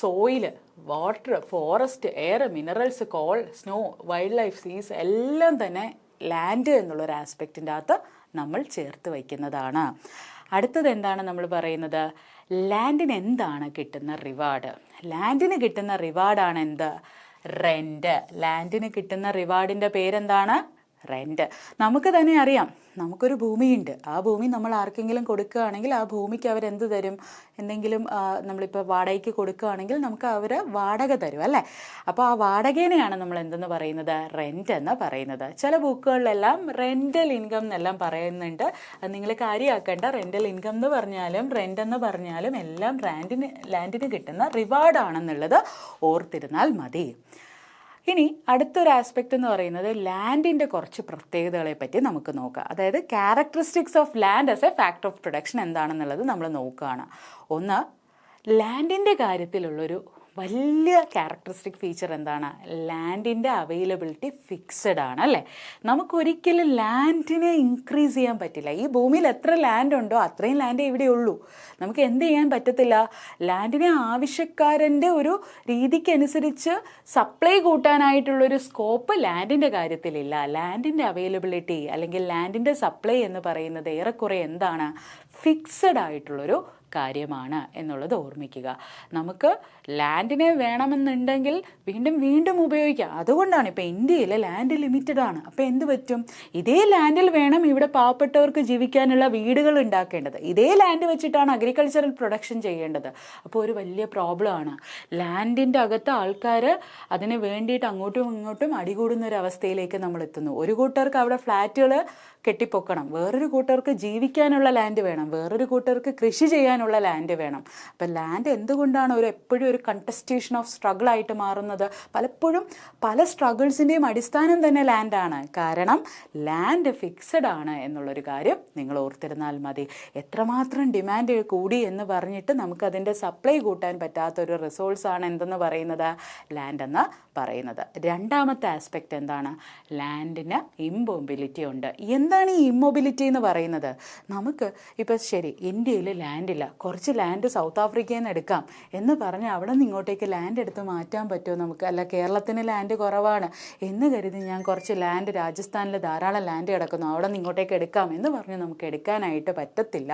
Soil, water, forest, air, minerals, coal, snow, wildlife, seas എല്ലാം തന്നെ ലാൻഡ് എന്നുള്ളൊരു ആസ്പെക്റ്റിൻ്റെ അകത്ത് നമ്മൾ ചേർത്ത് വയ്ക്കുന്നതാണ്. അടുത്തത് എന്താണ് നമ്മൾ പറയുന്നത്? ലാൻഡിന് എന്താണ് കിട്ടുന്ന റിവാർഡ്? ലാൻഡിന് കിട്ടുന്ന റിവാർഡാണ് എന്ത്? റെൻറ്റ്. ലാൻഡിന് കിട്ടുന്ന റിവാർഡിൻ്റെ പേരെന്താണ്? റെൻറ്റ്. നമുക്ക് തന്നെ അറിയാം, നമുക്കൊരു ഭൂമിയുണ്ട്. ആ ഭൂമി നമ്മൾ ആർക്കെങ്കിലും കൊടുക്കുകയാണെങ്കിൽ ആ ഭൂമിക്ക് അവരെന്ത് തരും? എന്തെങ്കിലും നമ്മളിപ്പോൾ വാടകയ്ക്ക് കൊടുക്കുകയാണെങ്കിൽ നമുക്ക് അവർ വാടക തരും, അല്ലേ? അപ്പോൾ ആ വാടകേനെയാണ് നമ്മൾ എന്തെന്ന് പറയുന്നത്? റെൻറ്റ് എന്ന് പറയുന്നത്. ചില ബുക്കുകളിലെല്ലാം റെൻ്റൽ ഇൻകം എന്നെല്ലാം പറയുന്നുണ്ട്. അത് നിങ്ങൾ കാര്യമാക്കേണ്ട. റെൻ്റൽ ഇൻകം എന്ന് പറഞ്ഞാലും റെൻ്റ് എന്ന് പറഞ്ഞാലും എല്ലാം ലാൻഡിന് കിട്ടുന്ന റിവാർഡാണെന്നുള്ളത് ഓർത്തിരുന്നാൽ മതി. ഇനി അടുത്തൊരു ആസ്പെക്റ്റ് എന്ന് പറയുന്നത് ലാൻഡിൻ്റെ കുറച്ച് പ്രത്യേകതകളെ പറ്റി നമുക്ക് നോക്കാം. അതായത് characteristics of land as a factor of production എന്താണെന്നുള്ളത് നമ്മൾ നോക്കുകയാണ്. ഒന്ന്, ലാൻഡിൻ്റെ കാര്യത്തിലുള്ളൊരു വലിയ ക്യാരക്ടറിസ്റ്റിക് ഫീച്ചർ എന്താണ്? ലാൻഡിൻ്റെ അവൈലബിലിറ്റി ഫിക്സഡ് ആണ്, അല്ലേ? നമുക്കൊരിക്കലും ലാൻഡിനെ ഇൻക്രീസ് ചെയ്യാൻ പറ്റില്ല. ഈ ഭൂമിയിൽ എത്ര ലാൻഡ് ഉണ്ടോ അത്രയും ലാൻഡ് ഇവിടെ ഉള്ളൂ. നമുക്ക് എന്ത് ചെയ്യാൻ പറ്റത്തില്ല? ലാൻഡിനെ ആവശ്യക്കാരൻ്റെ ഒരു രീതിക്കനുസരിച്ച് സപ്ലൈ കൂട്ടാനായിട്ടുള്ളൊരു സ്കോപ്പ് ലാൻഡിൻ്റെ കാര്യത്തിലില്ല. ലാൻഡിൻ്റെ അവൈലബിലിറ്റി അല്ലെങ്കിൽ ലാൻഡിൻ്റെ സപ്ലൈ എന്ന് പറയുന്നത് ഏറെക്കുറെ എന്താണ്? ഫിക്സഡ് ആയിട്ടുള്ളൊരു കാര്യമാണ് എന്നുള്ളത് ഓർമ്മിക്കുക. നമുക്ക് ലാൻഡിനെ വേണമെന്നുണ്ടെങ്കിൽ വീണ്ടും വീണ്ടും ഉപയോഗിക്കാം. അതുകൊണ്ടാണ് ഇപ്പോൾ ഇന്ത്യയിൽ ലാൻഡ് ലിമിറ്റഡ് ആണ്. അപ്പോൾ എന്ത് പറ്റും? ഇതേ ലാൻഡിൽ വേണം ഇവിടെ പാവപ്പെട്ടവർക്ക് ജീവിക്കാനുള്ള വീടുകൾ ഉണ്ടാക്കേണ്ടത്. ഇതേ ലാൻഡ് വെച്ചിട്ടാണ് അഗ്രികൾച്ചറൽ പ്രൊഡക്ഷൻ ചെയ്യേണ്ടത്. അപ്പോൾ ഒരു വലിയ പ്രോബ്ലമാണ്. ലാൻഡിൻ്റെ അകത്ത് ആൾക്കാർ അതിന് വേണ്ടിയിട്ട് അങ്ങോട്ടും ഇങ്ങോട്ടും അടികൂടുന്ന ഒരു അവസ്ഥയിലേക്ക് നമ്മൾ എത്തുന്നു. ഒരു കൂട്ടർക്ക് അവിടെ ഫ്ലാറ്റുകൾ കെട്ടിപ്പൊക്കണം, വേറൊരു കൂട്ടർക്ക് ജീവിക്കാനുള്ള ലാൻഡ് വേണം, വേറൊരു കൂട്ടർക്ക് കൃഷി ചെയ്യാനുള്ള ലാൻഡ് വേണം. അപ്പം ലാൻഡ് എന്തുകൊണ്ടാണ് എപ്പോഴും ഒരു കണ്ടസ്റ്റേഷൻ ഓഫ് സ്ട്രഗിൾ ആയിട്ട് മാറുന്നത്? പലപ്പോഴും പല സ്ട്രഗിൾസിൻ്റെയും അടിസ്ഥാനം തന്നെ ലാൻഡാണ്. കാരണം ലാൻഡ് ഫിക്സഡ് ആണ് എന്നുള്ളൊരു കാര്യം നിങ്ങൾ ഓർത്തിരുന്നാൽ മതി. എത്രമാത്രം ഡിമാൻഡ് കൂടി എന്ന് പറഞ്ഞിട്ട് നമുക്കതിൻ്റെ സപ്ലൈ കൂട്ടാൻ പറ്റാത്തൊരു റിസോഴ്സാണ് എന്തെന്ന് പറയുന്നത്? ലാൻഡ് എന്ന് പറയുന്നത്. രണ്ടാമത്തെ ആസ്പെക്റ്റ് എന്താണ്? ലാൻഡിന് ഇമ്മൊബിലിറ്റി ഉണ്ട്. എന്താണ് ഈ ഇമ്മൊബിലിറ്റി എന്ന് പറയുന്നത്? നമുക്ക് ഇപ്പോൾ ശരി ഇന്ത്യയിൽ ലാൻഡില്ല, കുറച്ച് ലാൻഡ് സൗത്ത് ആഫ്രിക്കയിൽ നിന്ന് എടുക്കാം എന്ന് പറഞ്ഞ് അവിടെ നിന്ന് ഇങ്ങോട്ടേക്ക് ലാൻഡ് എടുത്ത് മാറ്റാൻ പറ്റുമോ നമുക്ക്? അല്ല, കേരളത്തിന് ലാൻഡ് കുറവാണ് എന്ന് കരുതി ഞാൻ കുറച്ച് ലാൻഡ് രാജസ്ഥാനിൽ ധാരാളം ലാൻഡ് കിടക്കുന്നു അവിടെ നിന്ന് ഇങ്ങോട്ടേക്ക് എടുക്കാം എന്ന് പറഞ്ഞ് നമുക്ക് എടുക്കാനായിട്ട് പറ്റത്തില്ല.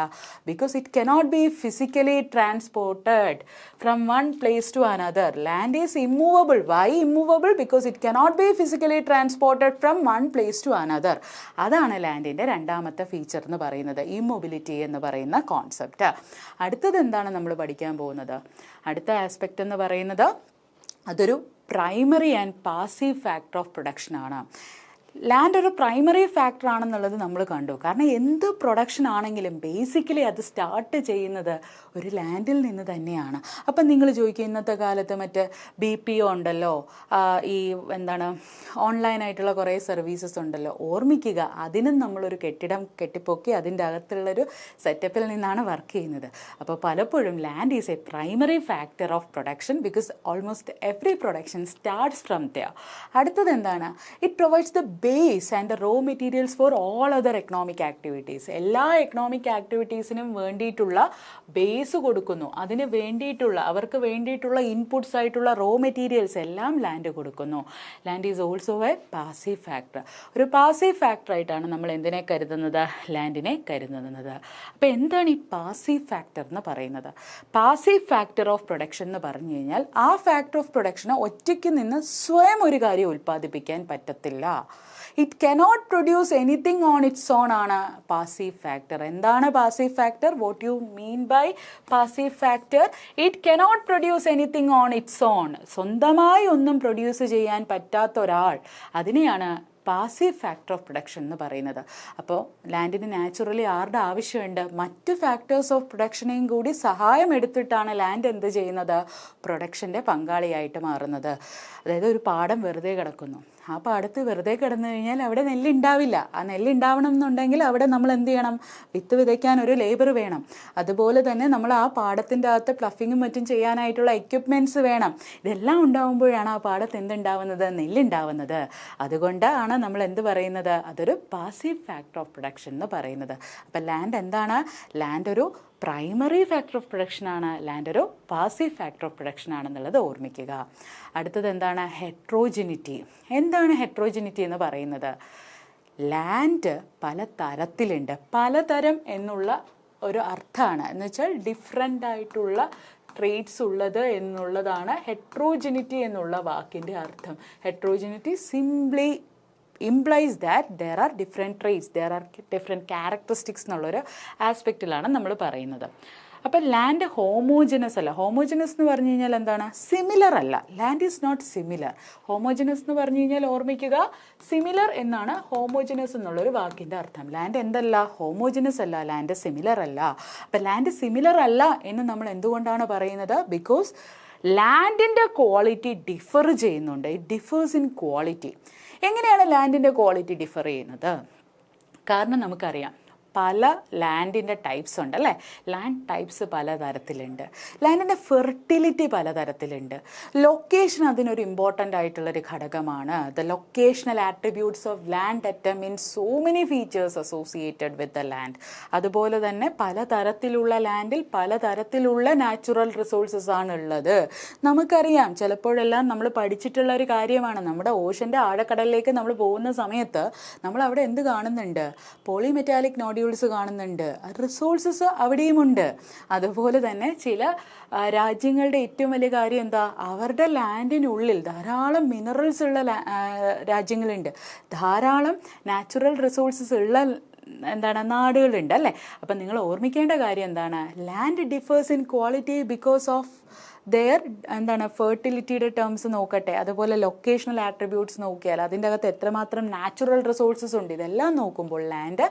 Because it cannot be physically transported from one place to another. Land is immovable. Why immovable? Because it cannot be physically transported from one place to another. അതാണ് ലാൻഡിൻ്റെ രണ്ടാമത്തെ ഫീച്ചർ എന്ന് പറയുന്നത്, ഇമ്മൊബിലിറ്റി എന്ന് പറയുന്ന കോൺസെപ്റ്റ്. അടുത്തത് എന്താണ് നമ്മൾ പഠിക്കാൻ പോകുന്നത്? അടുത്ത ആസ്പെക്റ്റ് എന്ന് പറയുന്നത് അതൊരു primary and passive factor of പ്രൊഡക്ഷനാണ്. ലാൻഡ് ഒരു പ്രൈമറി ഫാക്ടർ ആണെന്നുള്ളത് നമ്മൾ കണ്ടു. കാരണം എന്ത് പ്രൊഡക്ഷൻ ആണെങ്കിലും ബേസിക്കലി അത് സ്റ്റാർട്ട് ചെയ്യുന്നത് ഒരു ലാൻഡിൽ നിന്ന് തന്നെയാണ്. അപ്പം നിങ്ങൾ ചോദിക്കുക, ഇന്നത്തെ കാലത്ത് മറ്റ് BPO ഉണ്ടല്ലോ, ഈ ഓൺലൈനായിട്ടുള്ള കുറേ സർവീസസ് ഉണ്ടല്ലോ. ഓർമ്മിക്കുക, അതിനും നമ്മളൊരു കെട്ടിടം കെട്ടിപ്പൊക്കി അതിൻ്റെ അകത്തുള്ളൊരു സെറ്റപ്പിൽ നിന്നാണ് വർക്ക് ചെയ്യുന്നത്. അപ്പോൾ പലപ്പോഴും land is a primary factor of production because almost every production starts from there. അടുത്തത് എന്താണ്? It provides the base and the raw materials for all other economic activities. എല്ലാ എക്കണോമിക് ആക്ടിവിറ്റീസിനും വേണ്ടിയിട്ടുള്ള ബേസ് കൊടുക്കുന്നു, അതിന് വേണ്ടിയിട്ടുള്ള അവർക്ക് വേണ്ടിയിട്ടുള്ള ഇൻപുട്സ് ആയിട്ടുള്ള റോ മെറ്റീരിയൽസ് എല്ലാം ലാൻഡ് കൊടുക്കുന്നു. Land is also a passive factor. ഒരു പാസീവ് ഫാക്ടറായിട്ടാണ് നമ്മൾ എന്തിനെ കരുതുന്നത്? ലാൻഡിനെ കരുതുന്നത്. അപ്പോൾ എന്താണ് ഈ പാസീവ് ഫാക്ടർ എന്ന് പറയുന്നത്? പാസീവ് ഫാക്ടർ ഓഫ് പ്രൊഡക്ഷൻ എന്ന് പറഞ്ഞു കഴിഞ്ഞാൽ ആ ഫാക്ടർ ഓഫ് പ്രൊഡക്ഷന് ഒറ്റയ്ക്ക് നിന്ന് സ്വയം ഒരു കാര്യം ഉൽപ്പാദിപ്പിക്കാൻ പറ്റത്തില്ല. It cannot produce anything on its own ആണ് പാസീവ് ഫാക്ടർ. എന്താണ് passive factor? What you mean by passive factor? It cannot produce anything on its own. സ്വന്തമായി ഒന്നും പ്രൊഡ്യൂസ് ചെയ്യാൻ പറ്റാത്ത ഒരാൾ, അതിനെയാണ് പാസീവ് ഫാക്ടർ ഓഫ് പ്രൊഡക്ഷൻ എന്ന് പറയുന്നത്. അപ്പോൾ ലാൻഡിന് നാച്ചുറലി ആരുടെ ആവശ്യമുണ്ട്? മറ്റ് ഫാക്ടേഴ്സ് ഓഫ് പ്രൊഡക്ഷനെയും കൂടി സഹായം എടുത്തിട്ടാണ് ലാൻഡ് എന്ത് ചെയ്യുന്നത്? പ്രൊഡക്ഷൻ്റെ പങ്കാളിയായിട്ട് മാറുന്നത്. അതായത് ഒരു പാടം വെറുതെ കിടക്കുന്നു, ആ പാടത്ത് വെറുതെ കിടന്നു കഴിഞ്ഞാൽ അവിടെ നെല്ലുണ്ടാവില്ല. ആ നെല്ലുണ്ടാവണം എന്നുണ്ടെങ്കിൽ അവിടെ നമ്മൾ എന്ത് ചെയ്യണം? വിത്ത് വിതയ്ക്കാൻ ഒരു ലേബർ വേണം. അതുപോലെ തന്നെ നമ്മൾ ആ പാടത്തിൻ്റെ അകത്ത് പ്ലഫിങ്ങും മറ്റും ചെയ്യാനായിട്ടുള്ള എക്യുപ്മെൻറ്റ്സ് വേണം. ഇതെല്ലാം ഉണ്ടാവുമ്പോഴാണ് ആ പാടത്ത് എന്തുണ്ടാവുന്നത്? നെല്ലുണ്ടാവുന്നത്. അതുകൊണ്ടാണ് നമ്മൾ എന്ത് പറയുന്നത്? അതൊരു പാസീവ് ഫാക്ടർ ഓഫ് പ്രൊഡക്ഷൻ എന്ന് പറയുന്നത്. അപ്പം ലാൻഡ് എന്താണ്? ലാൻഡ് ഒരു പ്രൈമറി ഫാക്ടർ ഓഫ് പ്രൊഡക്ഷനാണ്, ലാൻഡ് ഒരു പാസീവ് ഫാക്ടർ ഓഫ് പ്രൊഡക്ഷൻ ആണെന്നുള്ളത് ഓർമ്മിക്കുക. അടുത്തത് എന്താണ്? ഹെട്രോജിനിറ്റി. എന്താണ് ഹെട്രോജിനിറ്റി എന്ന് പറയുന്നത്? ലാൻഡ് പല തരത്തിലുണ്ട്. പലതരം എന്നുള്ള ഒരു അർത്ഥമാണ്, എന്ന് വെച്ചാൽ ഡിഫറെൻ്റ് ആയിട്ടുള്ള ട്രേറ്റ്സ് ഉള്ളത് എന്നുള്ളതാണ് ഹെട്രോജിനിറ്റി എന്നുള്ള വാക്കിൻ്റെ അർത്ഥം. ഹെട്രോജിനിറ്റി simply implies that there are different traits, there are different characteristics എന്നുള്ളൊരു ആസ്പെക്റ്റിലാണ് നമ്മൾ പറയുന്നത്. അപ്പം ലാൻഡ് ഹോമോജിനസ് അല്ല. ഹോമോജിനസ് എന്ന് പറഞ്ഞു കഴിഞ്ഞാൽ എന്താണ്? സിമിലർ അല്ല. Land is not similar. Homogeneous എന്ന് പറഞ്ഞു കഴിഞ്ഞാൽ ഓർമ്മിക്കുക, സിമിലർ എന്നാണ് ഹോമോജിനസ് എന്നുള്ളൊരു വാക്കിൻ്റെ അർത്ഥം. ലാൻഡ് എന്തല്ല? ഹോമോജിനസ് അല്ല, ലാൻഡ് സിമിലർ അല്ല. അപ്പം ലാൻഡ് സിമിലർ അല്ല എന്ന് നമ്മൾ എന്തുകൊണ്ടാണ് പറയുന്നത്? ബിക്കോസ് ലാൻഡിൻ്റെ ക്വാളിറ്റി ഡിഫർ ചെയ്യുന്നുണ്ട്. It differs in quality. എങ്ങനെയാണ് ലാൻഡിൻ്റെ ക്വാളിറ്റി ഡിഫർ ചെയ്യുന്നത്? കാരണം നമുക്കറിയാം പല ലാൻഡിൻ്റെ ടൈപ്സ് ഉണ്ട് അല്ലേ? ലാൻഡ് ടൈപ്സ് പലതരത്തിലുണ്ട്. ലാൻഡിൻ്റെ ഫെർട്ടിലിറ്റി പലതരത്തിലുണ്ട്. ലൊക്കേഷൻ അതിനൊരു ഇമ്പോർട്ടൻ്റ് ആയിട്ടുള്ളൊരു ഘടകമാണ്. The locational attributes of land determine so many features associated with the land. അതുപോലെ തന്നെ പലതരത്തിലുള്ള ലാൻഡിൽ പലതരത്തിലുള്ള നാച്ചുറൽ റിസോഴ്സസ് ആണ് ഉള്ളത്. നമുക്കറിയാം, ചിലപ്പോഴെല്ലാം നമ്മൾ പഠിച്ചിട്ടുള്ള ഒരു കാര്യമാണ്. നമ്മുടെ ഓഷൻ്റെ ആഴക്കടലിലേക്ക് നമ്മൾ പോകുന്ന സമയത്ത് നമ്മൾ അവിടെ എന്ത് കാണുന്നുണ്ട്? പോളിമെറ്റാലിക് നോഡ്യൂൾസ് കാണുന്നുണ്ട്. റിസോഴ്സസ് അവിടെയുമുണ്ട്. അതുപോലെ തന്നെ ചില രാജ്യങ്ങളുടെ ഏറ്റവും വലിയ കാര്യം എന്താ? അവരുടെ ലാൻഡിനുള്ളിൽ ധാരാളം മിനറൽസ് ഉള്ള രാജ്യങ്ങളുണ്ട്, ധാരാളം നാച്ചുറൽ റിസോഴ്സസ് ഉള്ള നാടുകളുണ്ട് അല്ലേ? അപ്പം നിങ്ങൾ ഓർമ്മിക്കേണ്ട കാര്യം എന്താണ്? Land differs in quality because of their ഫെർട്ടിലിറ്റിയുടെ ടേംസ് നോക്കട്ടെ, അതുപോലെ ലൊക്കേഷണൽ ആട്രിബ്യൂട്ട്സ് നോക്കിയാൽ അതിൻ്റെ അകത്ത് എത്രമാത്രം നാച്ചുറൽ റിസോഴ്സസ് ഉണ്ട്, ഇതെല്ലാം നോക്കുമ്പോൾ ലാൻഡ്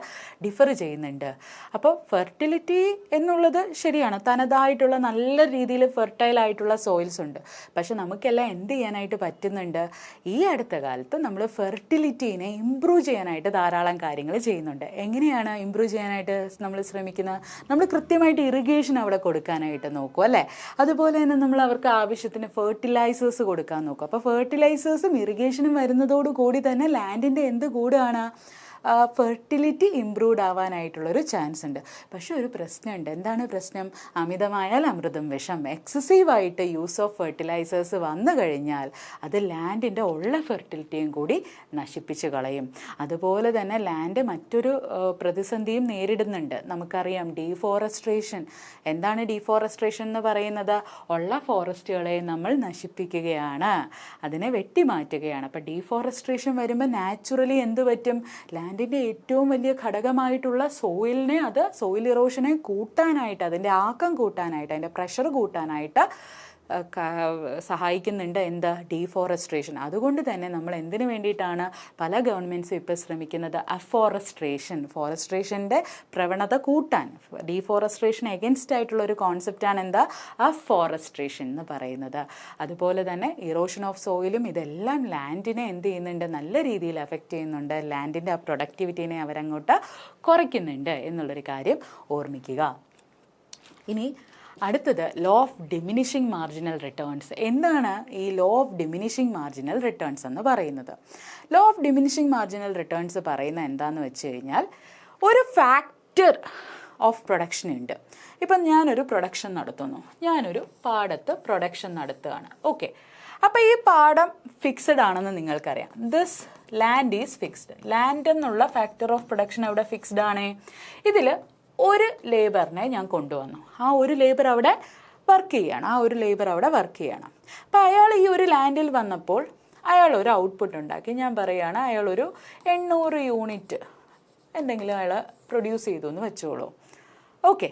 ഡിഫർ ചെയ്യുന്നുണ്ട്. അപ്പോൾ ഫെർട്ടിലിറ്റി എന്നുള്ളത് ശരിയാണ്, തനതായിട്ടുള്ള നല്ല രീതിയിൽ ഫെർട്ടൈൽ ആയിട്ടുള്ള സോയിൽസ് ഉണ്ട്. പക്ഷെ നമുക്കെല്ലാം എന്ത് ചെയ്യാനായിട്ട് പറ്റുന്നുണ്ട്? ഈ അടുത്ത കാലത്ത് നമ്മൾ ഫെർട്ടിലിറ്റീനെ ഇമ്പ്രൂവ് ചെയ്യാനായിട്ട് ധാരാളം കാര്യങ്ങൾ ചെയ്യുന്നുണ്ട്. എങ്ങനെയാണ് ഇമ്പ്രൂവ് ചെയ്യാനായിട്ട് നമ്മൾ ശ്രമിക്കുന്നത്? നമ്മൾ കൃത്യമായിട്ട് ഇറിഗേഷൻ അവിടെ കൊടുക്കാനായിട്ട് നോക്കും അല്ലേ? അതുപോലെ തന്നെ നമ്മൾ അവർക്ക് ആവശ്യത്തിന് ഫെർട്ടിലൈസേഴ്സ് കൊടുക്കാൻ നോക്കും. അപ്പോൾ ഫെർട്ടിലൈസേഴ്സും ഇറിഗേഷനും വരുന്നതോടുകൂടി തന്നെ ലാൻഡിൻ്റെ എന്ത് കൂടുകയാണ്? ഫെർട്ടിലിറ്റി ഇംപ്രൂവ്ഡ് ആവാനായിട്ടുള്ളൊരു ചാൻസ് ഉണ്ട്. പക്ഷെ ഒരു പ്രശ്നമുണ്ട്. എന്താണ് പ്രശ്നം? അമിതമായാൽ അമൃതം വിഷം. എക്സസീവായിട്ട് യൂസ് ഓഫ് ഫെർട്ടിലൈസേഴ്സ് വന്നു കഴിഞ്ഞാൽ അത് ലാൻഡിൻ്റെ ഉള്ള ഫെർട്ടിലിറ്റിയും കൂടി നശിപ്പിച്ച് കളയും. അതുപോലെ തന്നെ ലാൻഡ് മറ്റൊരു പ്രതിസന്ധിയും നേരിടുന്നുണ്ട്. നമുക്കറിയാം ഡീഫോറസ്ട്രേഷൻ. എന്താണ് ഡീഫോറസ്ട്രേഷൻ എന്ന് പറയുന്നത്? ഉള്ള ഫോറസ്റ്റുകളെ നമ്മൾ നശിപ്പിക്കുകയാണ്, അതിനെ വെട്ടിമാറ്റുകയാണ്. അപ്പോൾ ഡീഫോറസ്ട്രേഷൻ വരുമ്പോൾ നാച്ചുറലി എന്ത് പറ്റും? ലാൻഡിൻ്റെ ഏറ്റവും വലിയ ഘടകമായിട്ടുള്ള സോയിലിനെ, അത് സോയിൽ ഇറോഷനെ കൂട്ടാനായിട്ട്, അതിൻ്റെ ആക്കം കൂട്ടാനായിട്ട്, അതിൻ്റെ പ്രഷർ കൂട്ടാനായിട്ട് സഹായിക്കുന്നുണ്ട്. എന്താ? ഡീഫോറസ്ട്രേഷൻ. അതുകൊണ്ട് തന്നെ നമ്മൾ എന്തിനു വേണ്ടിയിട്ടാണ് പല ഗവൺമെൻറ്റ്സും ഇപ്പോൾ ശ്രമിക്കുന്നത്? അഫോറസ്ട്രേഷൻ, ഫോറസ്ട്രേഷൻ്റെ പ്രവണത കൂട്ടാൻ. ഡീഫോറസ്ട്രേഷൻ എഗൻസ്റ്റ് ആയിട്ടുള്ള ഒരു കോൺസെപ്റ്റാണ് എന്താ? അഫോറസ്ട്രേഷൻ എന്ന് പറയുന്നത്. അതുപോലെ തന്നെ ഇറോഷൻ ഓഫ് സോയിലും ഇതെല്ലാം ലാൻഡിനെ എന്ത് ചെയ്യുന്നുണ്ട്? നല്ല രീതിയിൽ എഫക്റ്റ് ചെയ്യുന്നുണ്ട്. ലാൻഡിൻ്റെ ആ പ്രൊഡക്ടിവിറ്റീനെ അവരങ്ങോട്ട് കുറയ്ക്കുന്നുണ്ട് എന്നുള്ളൊരു കാര്യം ഓർമ്മിക്കുക. ഇനി അടുത്തത് law of diminishing marginal returns. എന്താണ് ഈ law of diminishing marginal returns എന്ന് പറയുന്നത്? Law of diminishing marginal returns പറയുന്നത് എന്താണെന്ന് വെച്ച് കഴിഞ്ഞാൽ, ഒരു ഫാക്ടർ ഓഫ് പ്രൊഡക്ഷൻ ഉണ്ട്. ഇപ്പം ഞാനൊരു പ്രൊഡക്ഷൻ നടത്തുന്നു, ഞാനൊരു പാടത്ത് പ്രൊഡക്ഷൻ നടത്തുകയാണ്. ഓക്കെ, അപ്പോൾ ഈ പാടം ഫിക്സഡ് ആണെന്ന് നിങ്ങൾക്കറിയാം. This land is fixed. Land എന്നുള്ള ഫാക്ടർ ഓഫ് പ്രൊഡക്ഷൻ അവിടെ ഫിക്സ്ഡ് ആണ്. ഇതിൽ ഒരു ലേബറിനെ ഞാൻ കൊണ്ടുവന്നു, ആ ഒരു ലേബർ അവിടെ വർക്ക് ചെയ്യണം. അപ്പോൾ അയാൾ ഈ ഒരു ലാൻഡിൽ വന്നപ്പോൾ അയാൾ ഒരു ഔട്ട്പുട്ട് ഉണ്ടാക്കി. ഞാൻ പറയുകയാണ്, അയാളൊരു 800 യൂണിറ്റ് എന്തെങ്കിലും അയാൾ പ്രൊഡ്യൂസ് ചെയ്തു എന്ന് വെച്ചോളൂ. ഓക്കെ,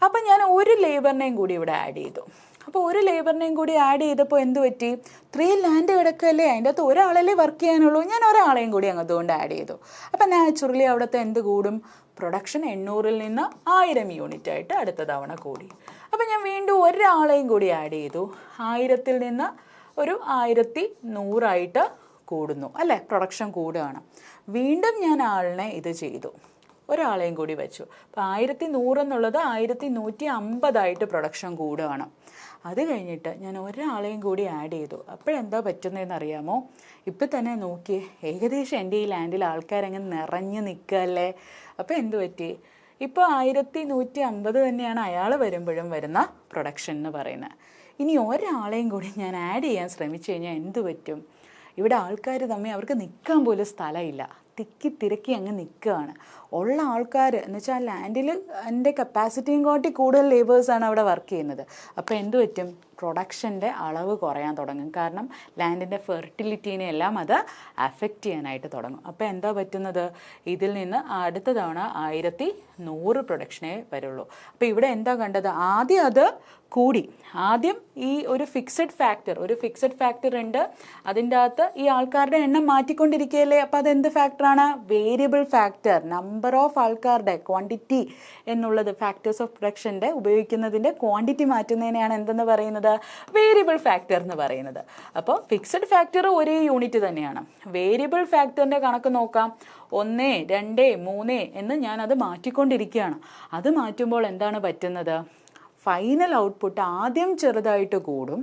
അപ്പം ഞാൻ ഒരു ലേബറിനെയും കൂടി ഇവിടെ ആഡ് ചെയ്തു. അപ്പോൾ ഒരു ലേബറിനെയും കൂടി ആഡ് ചെയ്തപ്പോൾ എന്ത് പറ്റി? 3 ലാൻഡ് കിടക്കല്ലേ, അതിൻ്റെ അകത്ത് ഒരാളല്ലേ വർക്ക് ചെയ്യാനുള്ളൂ, ഞാൻ ഒരാളെയും കൂടി അങ്ങോട്ടുകൊണ്ട് ആഡ് ചെയ്തു. അപ്പം നാച്ചുറലി അവിടുത്തെ എന്ത് കൂടും? പ്രൊഡക്ഷൻ 800-ൽ നിന്ന് 1000 യൂണിറ്റ് ആയിട്ട് അടുത്ത തവണ കൂടി. അപ്പം ഞാൻ വീണ്ടും ഒരാളെയും കൂടി ആഡ് ചെയ്തു, 1000-ൽ നിന്ന് ഒരു 1100 കൂടുന്നു അല്ലേ, പ്രൊഡക്ഷൻ കൂടുകയാണ്. വീണ്ടും ഞാൻ ആളിനെ ഇത് ചെയ്തു, ഒരാളെയും കൂടി വെച്ചു. അപ്പോൾ 1100 എന്നുള്ളത് 1150 പ്രൊഡക്ഷൻ കൂടുകയാണ്. അത് കഴിഞ്ഞിട്ട് ഞാൻ ഒരാളെയും കൂടി ആഡ് ചെയ്തു. അപ്പോഴെന്താ പറ്റുന്നതെന്ന് അറിയാമോ? ഇപ്പം തന്നെ നോക്കിയേ, ഏകദേശം എൻ്റെ ഈ ലാൻഡിൽ ആൾക്കാരങ്ങനെ നിറഞ്ഞു നിൽക്കുകയല്ലേ. അപ്പോൾ എന്ത് പറ്റി? ഇപ്പോൾ 1150 തന്നെയാണ് അയാൾ വരുമ്പോഴും വരുന്ന പ്രൊഡക്ഷൻ എന്ന് പറയുന്നത്. ഇനി ഒരാളെയും കൂടി ഞാൻ ആഡ് ചെയ്യാൻ ശ്രമിച്ചു കഴിഞ്ഞാൽ എന്ത് പറ്റും? ഇവിടെ ആൾക്കാർ തമ്മിൽ അവർക്ക് നിൽക്കാൻ പോലും സ്ഥലമില്ല, തിരക്കി അങ്ങ് നിൽക്കുകയാണ്. ഉള്ള ആൾക്കാർ എന്ന് വെച്ചാൽ ലാൻഡിൽ എൻ്റെ കപ്പാസിറ്റിയും കാട്ടി കൂടുതൽ ലേബേഴ്സാണ് അവിടെ വർക്ക് ചെയ്യുന്നത്. അപ്പോൾ എന്ത് പറ്റും? പ്രൊഡക്ഷൻ്റെ അളവ് കുറയാൻ തുടങ്ങും. കാരണം ലാൻഡിൻ്റെ ഫെർട്ടിലിറ്റീനെ എല്ലാം അത് അഫക്റ്റ് ചെയ്യാനായിട്ട് തുടങ്ങും. അപ്പോൾ എന്താ പറ്റുന്നത്? ഇതിൽ നിന്ന് അടുത്ത തവണ 1100 പ്രൊഡക്ഷനേ വരുള്ളൂ. അപ്പോൾ ഇവിടെ എന്താ കണ്ടത്? ആദ്യം അത് കൂടി. ആദ്യം ഈ ഒരു ഫിക്സഡ് ഫാക്ടർ ഉണ്ട്, അതിൻ്റെ അകത്ത് ഈ ആൾക്കാരുടെ എണ്ണം മാറ്റിക്കൊണ്ടിരിക്കുകയല്ലേ. അപ്പോൾ അതെന്ത് ഫാക്ടറാണ്? Variable factor. നമ്പർ ഓഫ് ആൾക്കാരുടെ ക്വാണ്ടിറ്റി എന്നുള്ളത് ഫാക്ടേഴ്സ് ഓഫ് പ്രൊഡക്ഷൻ്റെ ഉപയോഗിക്കുന്നതിൻ്റെ ക്വാണ്ടിറ്റി മാറ്റുന്നതിനെയാണ് എന്തെന്ന് പറയുന്നത്? വേരിയബിൾ ഫാക്ടർ എന്ന് പറയുന്നത്. അപ്പോൾ ഫിക്സഡ് ഫാക്ടർ ഒരേ യൂണിറ്റ് തന്നെയാണ്. വേരിയബിൾ ഫാക്ടറിൻ്റെ കണക്ക് നോക്കാം. 1, 2, 3 എന്ന് ഞാൻ അത് മാറ്റിക്കൊണ്ടിരിക്കുകയാണ്. അത് മാറ്റുമ്പോൾ എന്താണ് പറ്റുന്നത്? ഫൈനൽ ഔട്ട്പുട്ട് ആദ്യം ചെറുതായിട്ട് കൂടും,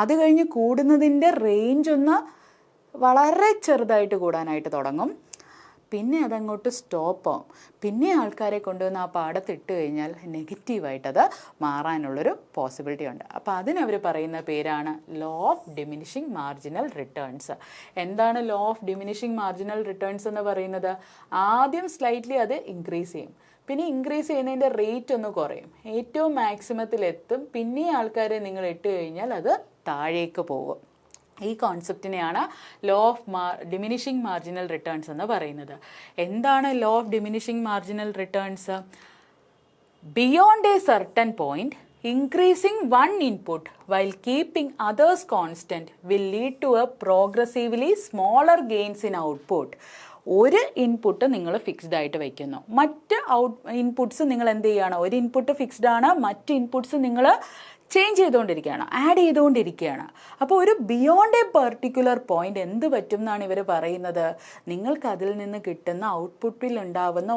അത് കഴിഞ്ഞ് കൂടുന്നതിൻ്റെ റേഞ്ച് ഒന്ന് വളരെ ചെറുതായിട്ട് കൂടാനായിട്ട് തുടങ്ങും, പിന്നെ അതങ്ങോട്ട് സ്റ്റോപ്പ് ആവും. പിന്നെ ആൾക്കാരെ കൊണ്ടുവന്ന് ആ പാടത്തിട്ട് കഴിഞ്ഞാൽ നെഗറ്റീവായിട്ടത് മാറാനുള്ളൊരു പോസിബിലിറ്റി ഉണ്ട്. അപ്പോൾ അതിനവർ പറയുന്ന പേരാണ് law of diminishing marginal returns. എന്താണ് law of diminishing marginal returns എന്ന് പറയുന്നത്? ആദ്യം സ്ലൈറ്റ്ലി അത് ഇൻക്രീസ് ചെയ്യും, പിന്നെ ഇൻക്രീസ് ചെയ്യുന്നതിൻ്റെ റേറ്റ് ഒന്ന് കുറയും, ഏറ്റവും മാക്സിമത്തിലെത്തും, പിന്നെ ആൾക്കാരെ നിങ്ങൾ ഇട്ട് കഴിഞ്ഞാൽ അത് താഴേക്ക് പോകും. ഈ കോൺസെപ്റ്റിനെയാണ് law of diminishing marginal returns എന്ന് പറയുന്നത്. എന്താണ് law of diminishing marginal returns? Beyond a certain point, increasing one input while keeping others constant will lead to a progressively smaller gains in output. ഒരു ഇൻപുട്ട് നിങ്ങൾ fixed ആയിട്ട് വയ്ക്കുന്നു, മറ്റ് inputs നിങ്ങൾ എന്ത് ചെയ്യുകയാണ്? ഒരു ഇൻപുട്ട് ഫിക്സ്ഡ് ആണ്, മറ്റ് ഇൻപുട്ട്സ് നിങ്ങൾ ചേഞ്ച് ചെയ്തുകൊണ്ടിരിക്കുകയാണ്, ആഡ് ചെയ്തുകൊണ്ടിരിക്കുകയാണ്. അപ്പോൾ ഒരു ബിയോണ്ട് എ പെർട്ടിക്കുലർ പോയിന്റ് എന്ത് പറ്റും എന്നാണ് ഇവർ പറയുന്നത്? നിങ്ങൾക്ക് അതിൽ നിന്ന് കിട്ടുന്ന ഔട്ട്പുട്ടിൽ ഉണ്ടാവുന്ന